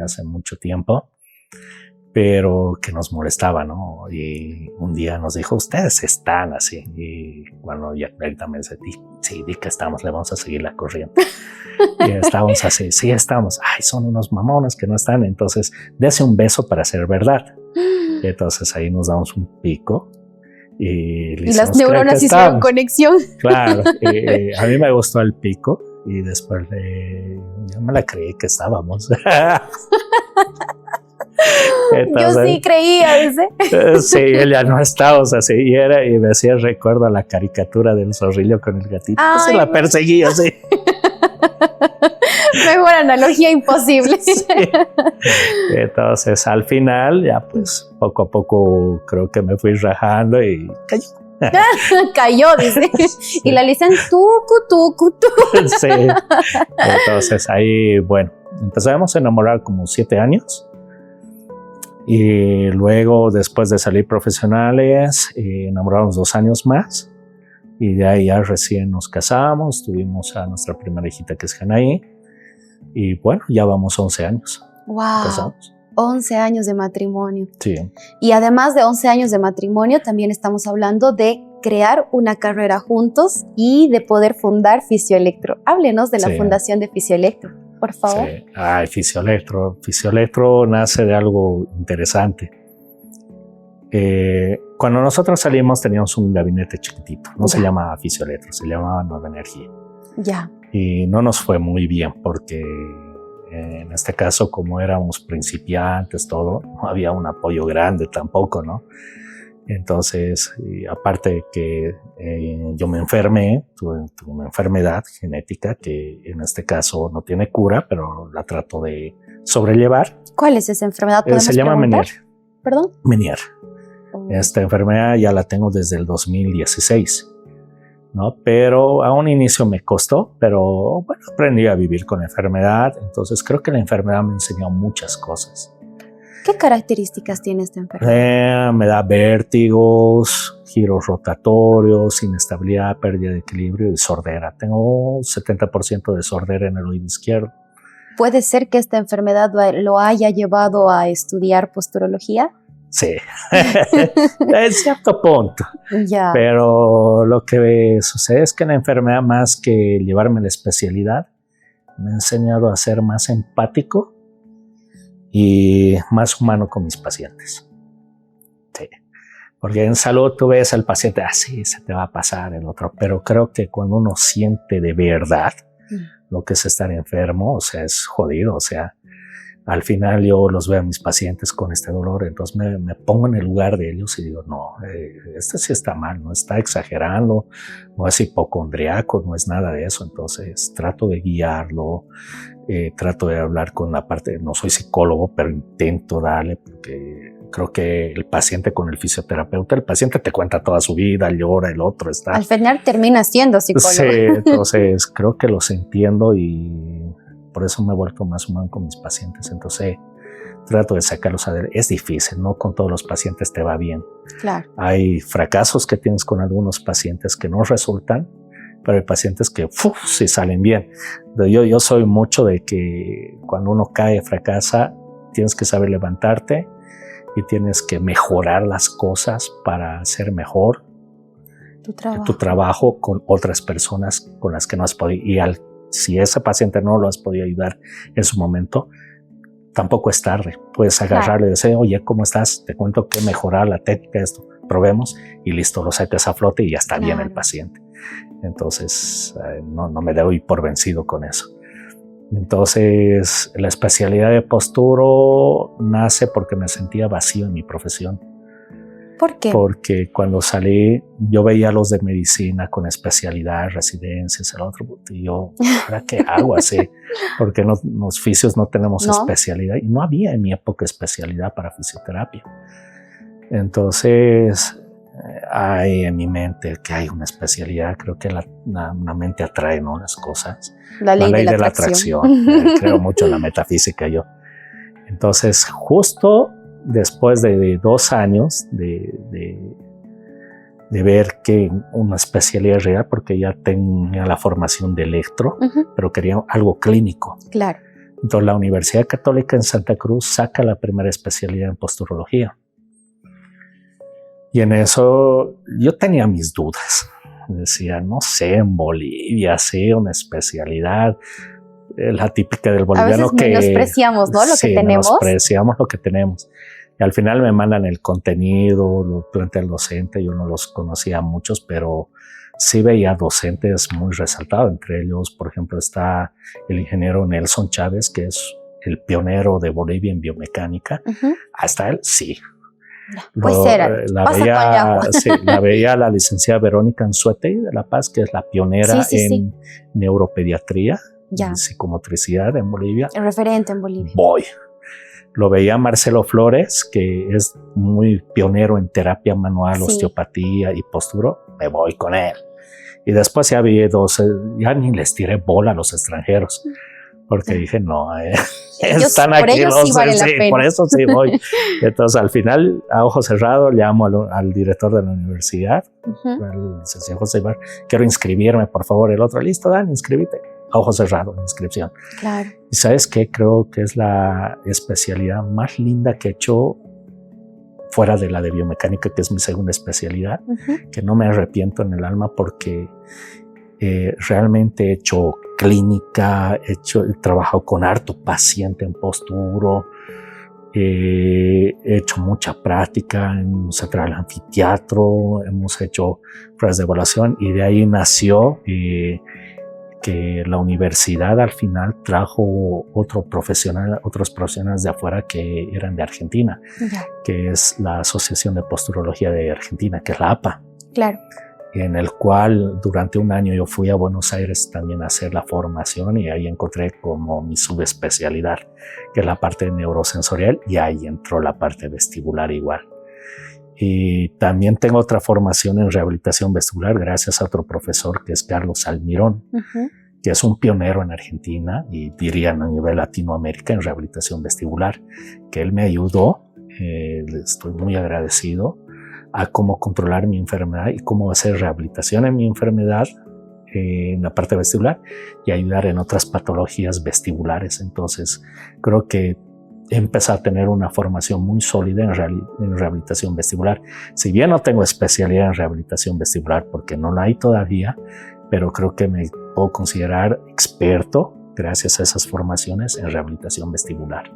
hace mucho tiempo. pero que nos molestaba, ¿no? Y un día nos dijo, ustedes están así. Y bueno, ya él también dice, sí, di que estamos, le vamos a seguir la corriente. Y estábamos así, sí, estamos. Ay, son unos mamones que no están. Entonces, dése un beso para ser verdad. Y entonces ahí nos damos un pico. Y las neuronas hicieron conexión. Claro, a mí me gustó el pico. Y después yo me la creí que estábamos. Entonces, yo sí creía, dice. Sí, ella no estábamos así. Y me hacía recuerdo a la caricatura del zorrillo con el gatito. Se la perseguía así. Mejor analogía imposible. Sí. Entonces, al final, ya pues poco a poco creo que me fui rajando y cayó. Cayó, dice. Sí. Y la dicen tucu. Sí. Entonces ahí, bueno, empezamos a enamorar como 7 años. Y luego, después de salir profesionales, enamoramos 2 años más. Y de ahí ya recién nos casamos, tuvimos a nuestra primera hijita que es Janaí. Y bueno, ya vamos 11 años. ¡Wow! Casados. 11 años de matrimonio. Sí. Y además de 11 años de matrimonio, también estamos hablando de crear una carrera juntos y de poder fundar Fisioelectro. Háblenos de la fundación de Fisioelectro, por favor. Sí. Ay, Fisioelectro. Fisioelectro nace de algo interesante. Cuando nosotros salimos teníamos un gabinete chiquitito. No se llamaba Fisioelectro, se llamaba Nueva Energía. Ya. Y no nos fue muy bien porque en este caso, como éramos principiantes, todo, no había un apoyo grande tampoco, ¿no? Entonces, aparte de que yo me enfermé, tuve una enfermedad genética que en este caso no tiene cura, pero la trato de sobrellevar. ¿Cuál es esa enfermedad? Se llama Meniere. ¿Perdón? Meniere. Esta enfermedad ya la tengo desde el 2016. ¿No? Pero a un inicio me costó, pero bueno, aprendí a vivir con la enfermedad. Entonces creo que la enfermedad me enseñó muchas cosas. ¿Qué características tiene esta enfermedad? Me da vértigos, giros rotatorios, inestabilidad, pérdida de equilibrio y sordera. Tengo 70% de sordera en el oído izquierdo. ¿Puede ser que esta enfermedad lo haya llevado a estudiar posturología? Sí, en cierto punto. Ya. Pero lo que sucede es que la enfermedad, más que llevarme la especialidad, me ha enseñado a ser más empático y más humano con mis pacientes. Sí. Porque en salud tú ves al paciente, sí, se te va a pasar el otro. Pero creo que cuando uno siente de verdad lo que es estar enfermo, o sea, es jodido, o sea, al final yo los veo a mis pacientes con este dolor, entonces me pongo en el lugar de ellos y digo, no, este sí está mal, no está exagerando, no es hipocondriaco, no es nada de eso. Entonces trato de guiarlo, trato de hablar con la parte, no soy psicólogo, pero intento darle, porque creo que el paciente con el fisioterapeuta, el paciente te cuenta toda su vida, llora, el otro está... Al final termina siendo psicólogo. Sí, entonces creo que los entiendo y por eso me he vuelto más humano con mis pacientes. Entonces trato de sacarlos adelante. Es difícil, no con todos los pacientes te va bien. Claro. Hay fracasos que tienes con algunos pacientes que no resultan, pero hay pacientes que sí salen bien. Yo soy mucho de que cuando uno cae, fracasa, tienes que saber levantarte y tienes que mejorar las cosas para hacer mejor tu trabajo con otras personas con las que no has podido. Y si ese paciente no lo has podido ayudar en su momento, tampoco es tarde. Puedes agarrarle y decir, oye, ¿cómo estás? Te cuento que mejorar la técnica, esto, probemos y listo, lo sacas a flote y ya está bien el paciente. Entonces, no me doy por vencido con eso. Entonces, la especialidad de posturo nace porque me sentía vacío en mi profesión. ¿Por qué? Porque cuando salí, yo veía a los de medicina con especialidad, residencias, el otro, y yo, ¿ahora qué hago así? Porque los fisios no tenemos especialidad, y no había en mi época especialidad para fisioterapia. Entonces, hay en mi mente que hay una especialidad, creo que la mente atrae, ¿no?, las cosas. La ley de la atracción. Creo mucho en la metafísica yo. Entonces, justo después de 2 años de ver que una especialidad real, porque ya tenía la formación de electro, pero quería algo clínico. Claro. Entonces la Universidad Católica en Santa Cruz saca la primera especialidad en posturología. Y en eso yo tenía mis dudas. Decía, no sé, en Bolivia, sí, una especialidad, la típica del boliviano. A veces menospreciamos, ¿no? Lo que tenemos. Menospreciamos lo que tenemos. Y al final me mandan el contenido, lo plantea el docente. Yo no los conocía a muchos, pero sí veía docentes muy resaltados. Entre ellos, por ejemplo, está el ingeniero Nelson Chávez, que es el pionero de Bolivia en biomecánica. Hasta él, sí. Pues la veía la licenciada Verónica Anzuete de La Paz, que es la pionera en neuropediatría y psicomotricidad en Bolivia. El referente en Bolivia. Lo veía Marcelo Flores, que es muy pionero en terapia manual, osteopatía y postura. Me voy con él. Y después ya vi ya ni les tiré bola a los extranjeros. Porque dije, no, están aquí los por eso sí voy. Entonces, al final, a ojo cerrado, llamo al director de la universidad, al licenciado José Ibar, quiero inscribirme, por favor. El otro, listo, Dan, inscríbete. A ojo cerrado, inscripción. Claro. Y ¿sabes qué? Creo que es la especialidad más linda que he hecho fuera de la de biomecánica, que es mi segunda especialidad, que no me arrepiento en el alma porque realmente he hecho clínica, he trabajado con harto paciente en posturo, he hecho mucha práctica, hemos entrado al anfiteatro, hemos hecho pruebas de evaluación y de ahí nació que la universidad al final trajo otros profesionales de afuera que eran de Argentina, que es la Asociación de Posturología de Argentina, que es la APA. Claro. En el cual durante un año yo fui a Buenos Aires también a hacer la formación y ahí encontré como mi subespecialidad, que es la parte neurosensorial, y ahí entró la parte vestibular igual. Y también tengo otra formación en rehabilitación vestibular gracias a otro profesor que es Carlos Almirón, que es un pionero en Argentina y diría a nivel Latinoamérica en rehabilitación vestibular, que él me ayudó, le estoy muy agradecido, a cómo controlar mi enfermedad y cómo hacer rehabilitación en mi enfermedad en la parte vestibular y ayudar en otras patologías vestibulares. Entonces creo que he empezado a tener una formación muy sólida en rehabilitación vestibular. Si bien no tengo especialidad en rehabilitación vestibular porque no la hay todavía, pero creo que me puedo considerar experto gracias a esas formaciones en rehabilitación vestibular.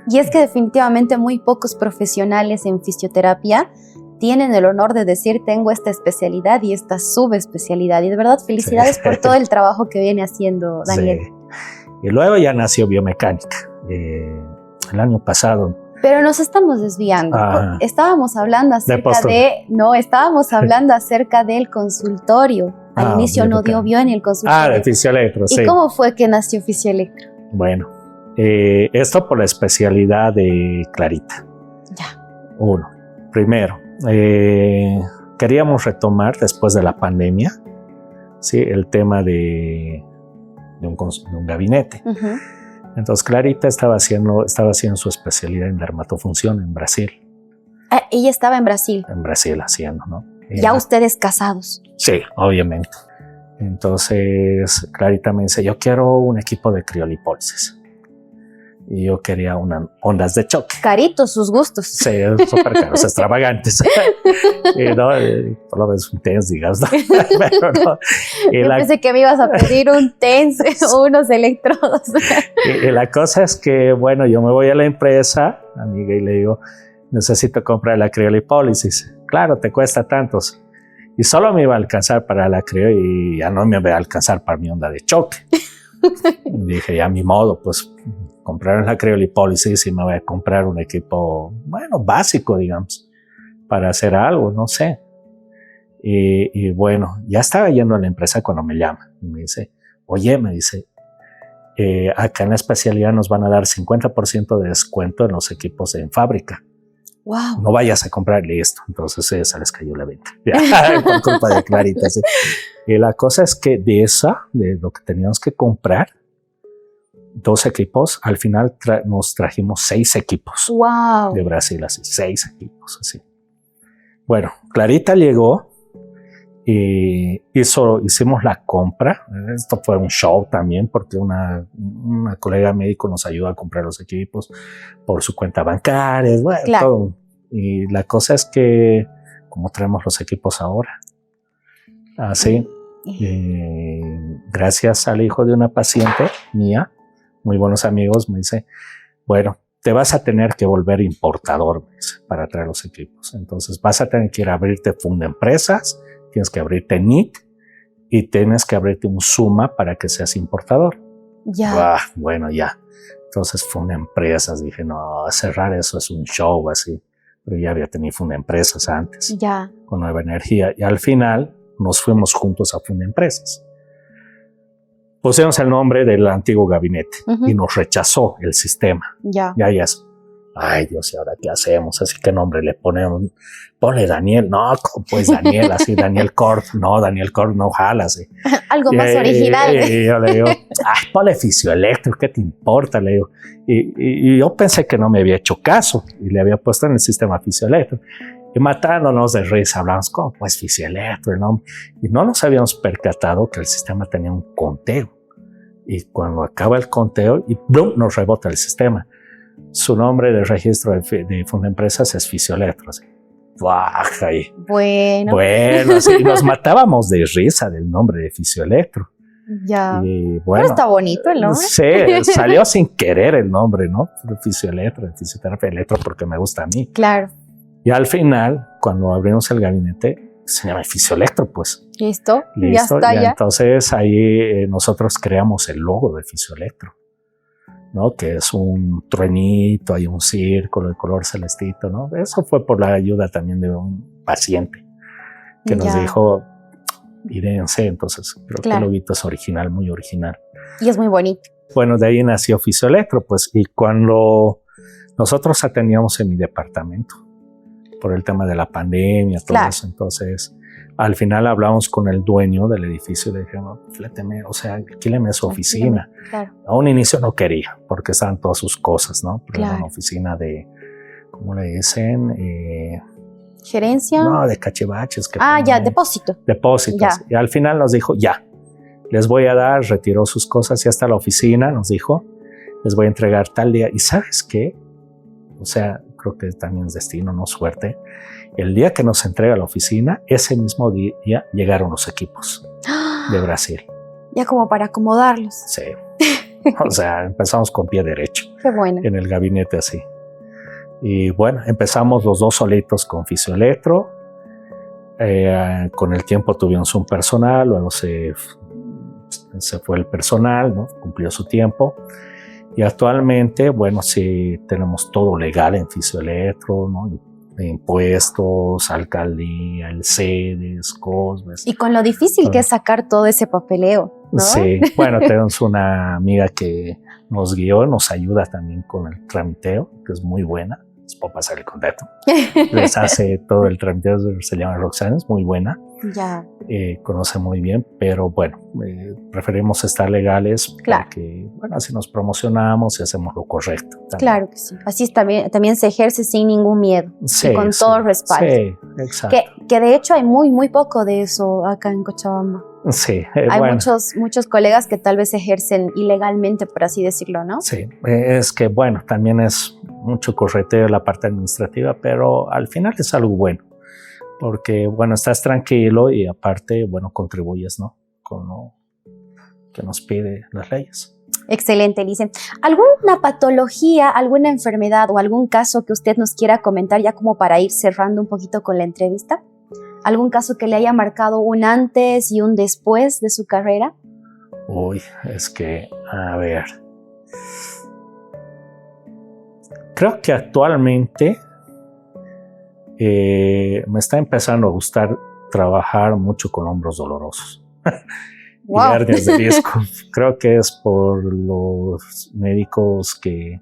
Y es que definitivamente muy pocos profesionales en fisioterapia tienen el honor de decir tengo esta especialidad y esta subespecialidad. Y de verdad, felicidades por todo el trabajo que viene haciendo Daniel. Sí. Y luego ya nació biomecánica el año pasado. Pero nos estamos desviando. Estábamos hablando acerca del consultorio. Al inicio no dio en el consultorio. De Fisioelectro, sí. ¿Y cómo fue que nació Fisioelectro? Bueno, esto por la especialidad de Clarita. Primero, queríamos retomar después de la pandemia, ¿sí? El tema de un gabinete. Entonces Clarita estaba haciendo su especialidad en dermatofunción en Brasil. Ella estaba en Brasil. En Brasil haciendo, ¿no? Ya ustedes casados. Sí, obviamente. Entonces Clarita me dice, yo quiero un equipo de criolipólisis. Y yo quería unas ondas de choque. Caritos sus gustos. Sí, súper caros, extravagantes. ¿No? Por lo menos un TENS, digamos. ¿No? Pero no. Yo pensé que me ibas a pedir un TENS o unos electrodos. Y la cosa es que, bueno, yo me voy a la empresa, amiga, y le digo, necesito comprar la criolipólisis. Claro, te cuesta tantos. Y solo me iba a alcanzar para la crio y ya no me iba a alcanzar para mi onda de choque. Y dije, ya a mi modo, pues comprar la criolipólisis y me voy a comprar un equipo, bueno, básico, digamos, para hacer algo, no sé. Y bueno, ya estaba yendo a la empresa cuando me llama y me dice, oye, acá en la especialidad nos van a dar 50% de descuento en los equipos en fábrica. Wow. No vayas a comprarle esto. Entonces se les cayó la venta. Por culpa de Clarita. Sí. Y la cosa es que de lo que teníamos que comprar, 2 equipos, al final nos trajimos 6 equipos. Wow. De Brasil, así, 6 equipos, así. Bueno, Clarita llegó hicimos la compra. Esto fue un show también porque una colega médico nos ayudó a comprar los equipos por su cuenta bancaria, bueno, claro. todo. Y la cosa es que, ¿cómo traemos los equipos ahora? Así, gracias al hijo de una paciente mía, muy buenos amigos, me dice, bueno, te vas a tener que volver importador, me dice, para traer los equipos. Entonces vas a tener que ir a abrirte Fundempresas, tienes que abrirte NIC y tienes que abrirte un Suma para que seas importador. Ya. Bueno, ya. Entonces Fundempresas, dije, no, cerrar eso es un show así. Pero ya había tenido Fundempresas antes, ya, con Nueva Energía. Y al final nos fuimos juntos a Fundempresas. Pusimos el nombre del antiguo gabinete y nos rechazó el sistema. Ya. Ya es. Ay, Dios, ¿y ahora qué hacemos? Así, ¿qué nombre le ponemos? Ponle Daniel. No, pues Daniel, así, Daniel Corp. No, Daniel Corp no jala así. Algo más original. Y yo le digo, ay, ponle Fisioelectro, ¿qué te importa? Le digo. Y yo pensé que no me había hecho caso y le había puesto en el sistema Fisioelectro. Y matándonos de risa, hablamos, ¿cómo? Pues Fisioelectro, el nombre. Y no nos habíamos percatado que el sistema tenía un conteo. Y cuando acaba el conteo, y ¡blum!, nos rebota el sistema. Su nombre de registro de Fundempresas es Fisioelectro. Así. Baja y Bueno, así, nos matábamos de risa del nombre de Fisioelectro. Ya. Y bueno, pero está bonito el nombre. Sí, salió sin querer el nombre, ¿no? Fisioelectro, fisioterapia electro, porque me gusta a mí. Claro. Y al final, cuando abrimos el gabinete, se llama Fisioelectro, pues. ¿Listo? Ya está, y ya. Entonces ahí nosotros creamos el logo de Fisioelectro, ¿no? Que es un truenito, hay un círculo de color celestito, ¿no? Eso fue por la ayuda también de un paciente que nos dijo, írense. Entonces creo que el loguito es original, muy original. Y es muy bonito. Bueno, de ahí nació Fisioelectro, pues, y cuando nosotros atendíamos en mi departamento por el tema de la pandemia, todo eso, entonces al final hablamos con el dueño del edificio y le dijimos, fléteme, o sea, alquíleme su oficina. Claro. A un inicio no quería, porque estaban todas sus cosas, ¿no? Pero era una oficina de, ¿cómo le dicen? ¿Gerencia? No, de cachivaches. Ya, depósito. Depósitos. Ya. Y al final nos dijo, ya, les voy a dar, retiró sus cosas, ya está la oficina, nos dijo, les voy a entregar tal día. ¿Y sabes qué? O sea, creo que también es destino, no suerte. El día que nos entrega la oficina, ese mismo día llegaron los equipos de Brasil. Ya como para acomodarlos. Sí. O sea, empezamos con pie derecho. Qué bueno. En el gabinete así. Y bueno, empezamos los dos solitos con Fisioelectro. Con el tiempo tuvimos un personal, luego se fue el personal, ¿no? Cumplió su tiempo. Y actualmente, bueno, sí tenemos todo legal en Fisioelectro, ¿no? Impuestos, alcaldía, el CEDES, COSMES. Y con lo difícil que es sacar todo ese papeleo, ¿no? Sí, bueno, tenemos una amiga que nos guió, nos ayuda también con el tramiteo, que es muy buena. Les puedo pasar el contacto. Les hace todo el tramiteo, se llama Roxana, es muy buena. Ya. Conoce muy bien, pero bueno, preferimos estar legales porque, bueno, así nos promocionamos y hacemos lo correcto. También. Claro que sí. Así también se ejerce sin ningún miedo y con todo el respaldo. Sí, exacto. Que de hecho hay muy poco de eso acá en Cochabamba. Sí, hay muchos colegas que tal vez ejercen ilegalmente, por así decirlo, ¿no? Sí, es que bueno, también es mucho correteo la parte administrativa, pero al final es algo bueno, porque bueno, estás tranquilo y aparte, bueno, contribuyes, ¿no? Con lo que nos pide las leyes. Excelente, Lice. ¿Alguna patología, alguna enfermedad o algún caso que usted nos quiera comentar ya como para ir cerrando un poquito con la entrevista? ¿Algún caso que le haya marcado un antes y un después de su carrera? Uy, es que, a ver. Creo que actualmente me está empezando a gustar trabajar mucho con hombros dolorosos. Wow. Y hernias de disco. Creo que es por los médicos que,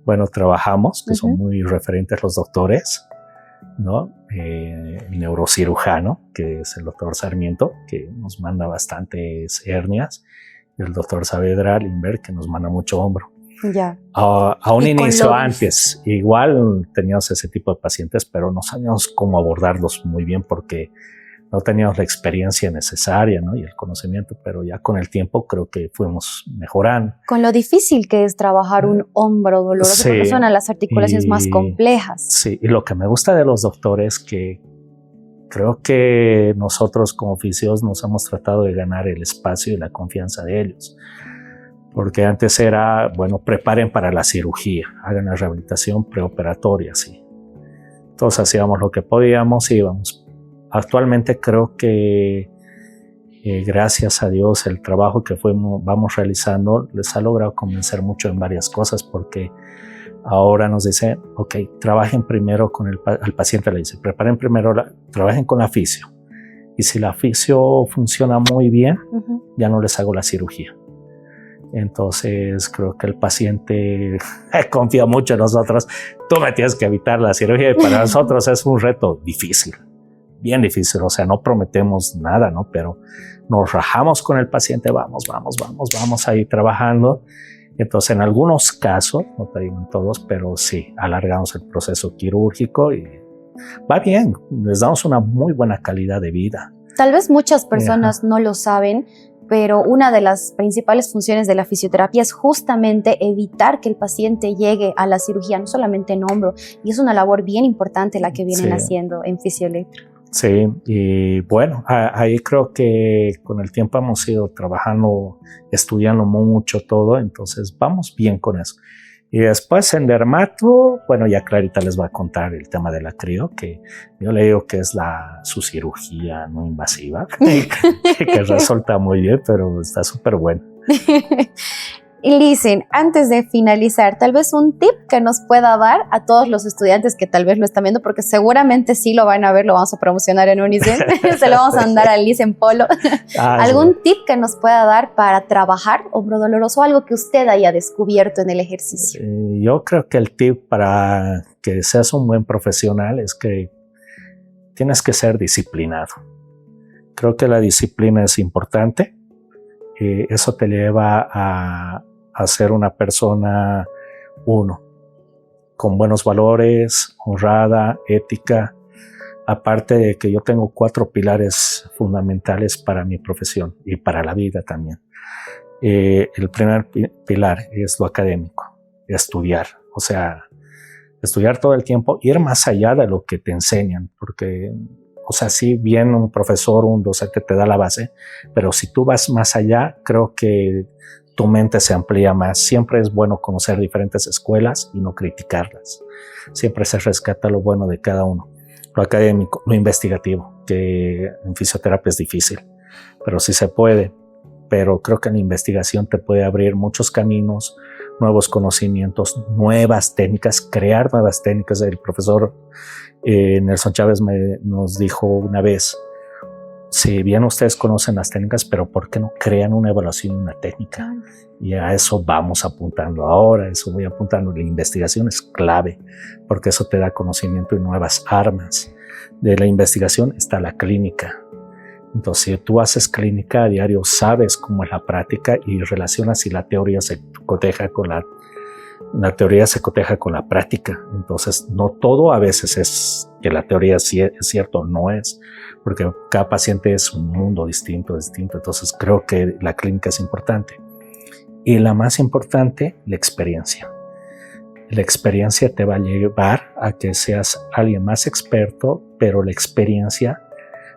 bueno, trabajamos, que son muy referentes los doctores, ¿no? El neurocirujano, que es el doctor Sarmiento, que nos manda bastantes hernias, y el doctor Saavedra Lindberg, que nos manda mucho hombro. Ya. A un inicio antes, igual teníamos ese tipo de pacientes, pero no sabíamos cómo abordarlos muy bien porque no teníamos la experiencia necesaria, ¿no? Y el conocimiento, pero ya con el tiempo creo que fuimos mejorando. Con lo difícil que es trabajar un hombro doloroso, Sí, porque son las articulaciones más complejas. Sí, y lo que me gusta de los doctores es que creo que nosotros como fisios nos hemos tratado de ganar el espacio y la confianza de ellos. Porque antes era, bueno, preparen para la cirugía, hagan la rehabilitación preoperatoria, sí. Todos hacíamos lo que podíamos y íbamos. Actualmente creo que gracias a Dios el trabajo que vamos realizando les ha logrado convencer mucho en varias cosas, porque ahora nos dicen, ok, trabajen primero con al paciente, le dice, preparen primero, trabajen con la fisio. Y si la fisio funciona muy bien, ya no les hago la cirugía. Entonces creo que el paciente confía mucho en nosotros. Tú me tienes que evitar la cirugía y para nosotros es un reto difícil, bien difícil. O sea, no prometemos nada, ¿no? Pero nos rajamos con el paciente, vamos ahí trabajando. Entonces en algunos casos, no te digo en todos, pero sí, alargamos el proceso quirúrgico y va bien, les damos una muy buena calidad de vida. Tal vez muchas personas no lo saben, pero una de las principales funciones de la fisioterapia es justamente evitar que el paciente llegue a la cirugía, no solamente en hombro, y es una labor bien importante la que vienen haciendo en Fisioelectro. Sí, y bueno, ahí creo que con el tiempo hemos ido trabajando, estudiando mucho todo, entonces vamos bien con eso. Y después en dermato, bueno, ya Clarita les va a contar el tema de la crio, que yo le digo que es su cirugía no invasiva, que resulta muy bien, pero está súper bueno. Y Lizin, antes de finalizar, tal vez un tip que nos pueda dar a todos los estudiantes que tal vez lo están viendo, porque seguramente sí lo van a ver, lo vamos a promocionar en Unicen, se lo vamos a mandar a Lizin Polo. ¿Algún tip que nos pueda dar para trabajar hombro doloroso, algo que usted haya descubierto en el ejercicio? Yo creo que el tip para que seas un buen profesional es que tienes que ser disciplinado. Creo que la disciplina es importante. Eso te lleva a ser una persona, con buenos valores, honrada, ética. Aparte de que yo tengo 4 pilares fundamentales para mi profesión y para la vida también. El primer pilar es lo académico, estudiar. O sea, estudiar todo el tiempo, ir más allá de lo que te enseñan, porque, o sea, sí bien un profesor, un docente te da la base, pero si tú vas más allá, creo que tu mente se amplía más. Siempre es bueno conocer diferentes escuelas y no criticarlas. Siempre se rescata lo bueno de cada uno. Lo académico, lo investigativo, que en fisioterapia es difícil, pero sí se puede. Pero creo que en la investigación te puede abrir muchos caminos, nuevos conocimientos, nuevas técnicas, crear nuevas técnicas. El profesor Nelson Chávez nos dijo una vez, si bien ustedes conocen las técnicas, pero ¿por qué no crean una evaluación de una técnica? Y a eso vamos apuntando ahora, eso voy apuntando. La investigación es clave, porque eso te da conocimiento y nuevas armas. De la investigación está la clínica. Entonces, si tú haces clínica a diario, sabes cómo es la práctica y relacionas si la teoría se coteja con la teoría se coteja con la práctica. Entonces, no todo a veces es que la teoría sí es cierto, no es, porque cada paciente es un mundo distinto. Entonces, creo que la clínica es importante. Y la más importante, la experiencia. La experiencia te va a llevar a que seas alguien más experto, pero la experiencia,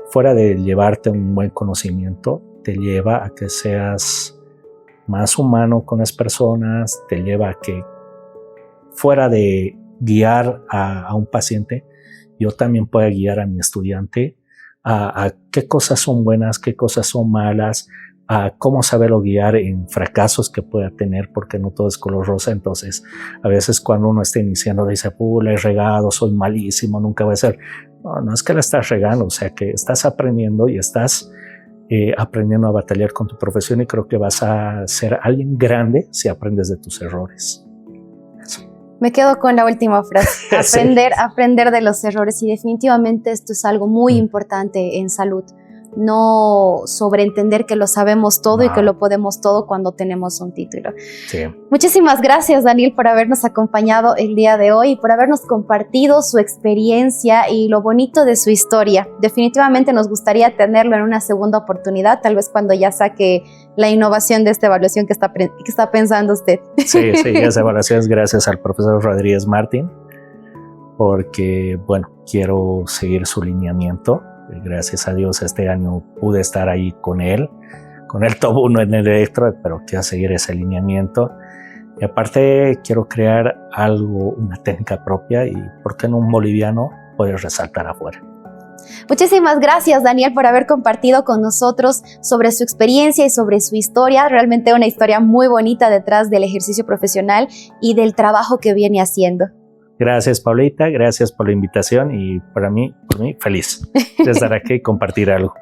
fuera de llevarte un buen conocimiento, te lleva a que seas más humano con las personas, te lleva a que, fuera de guiar a un paciente, yo también pueda guiar a mi estudiante a qué cosas son buenas, qué cosas son malas, a cómo saberlo guiar en fracasos que pueda tener, porque no todo es color rosa. Entonces, a veces cuando uno está iniciando dice, la he regado, soy malísimo, nunca voy a ser. No es que la estás regando, o sea que estás aprendiendo y estás aprendiendo a batallar con tu profesión, y creo que vas a ser alguien grande si aprendes de tus errores. Me quedo con la última frase, aprender de los errores, y definitivamente esto es algo muy importante en salud. no sobreentender que lo sabemos todo y que lo podemos todo cuando tenemos un título. Sí. Muchísimas gracias, Daniel, por habernos acompañado el día de hoy y por habernos compartido su experiencia y lo bonito de su historia. Definitivamente nos gustaría tenerlo en una segunda oportunidad, tal vez cuando ya saque la innovación de esta evaluación que está pensando usted. Sí, esa evaluación es gracias al profesor Rodríguez Martín, porque, bueno, quiero seguir su lineamiento. Gracias a Dios este año pude estar ahí con él top 1 en el electro, pero quiero seguir ese lineamiento. Y aparte quiero crear una técnica propia y por qué no un boliviano puede resaltar afuera. Muchísimas gracias, Daniel, por haber compartido con nosotros sobre su experiencia y sobre su historia. Realmente una historia muy bonita detrás del ejercicio profesional y del trabajo que viene haciendo. Gracias, Paulita, gracias por la invitación y por mí, feliz de estar aquí y compartir algo.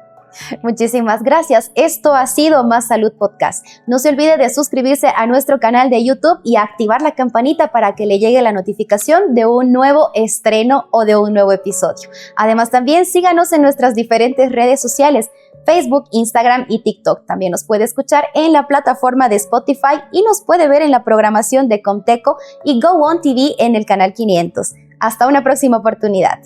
Muchísimas gracias. Esto ha sido Más Salud Podcast. No se olvide de suscribirse a nuestro canal de YouTube y activar la campanita para que le llegue la notificación de un nuevo estreno o de un nuevo episodio. Además, también síganos en nuestras diferentes redes sociales, Facebook, Instagram y TikTok. También nos puede escuchar en la plataforma de Spotify y nos puede ver en la programación de Comteco y Go On TV en el canal 500. Hasta una próxima oportunidad.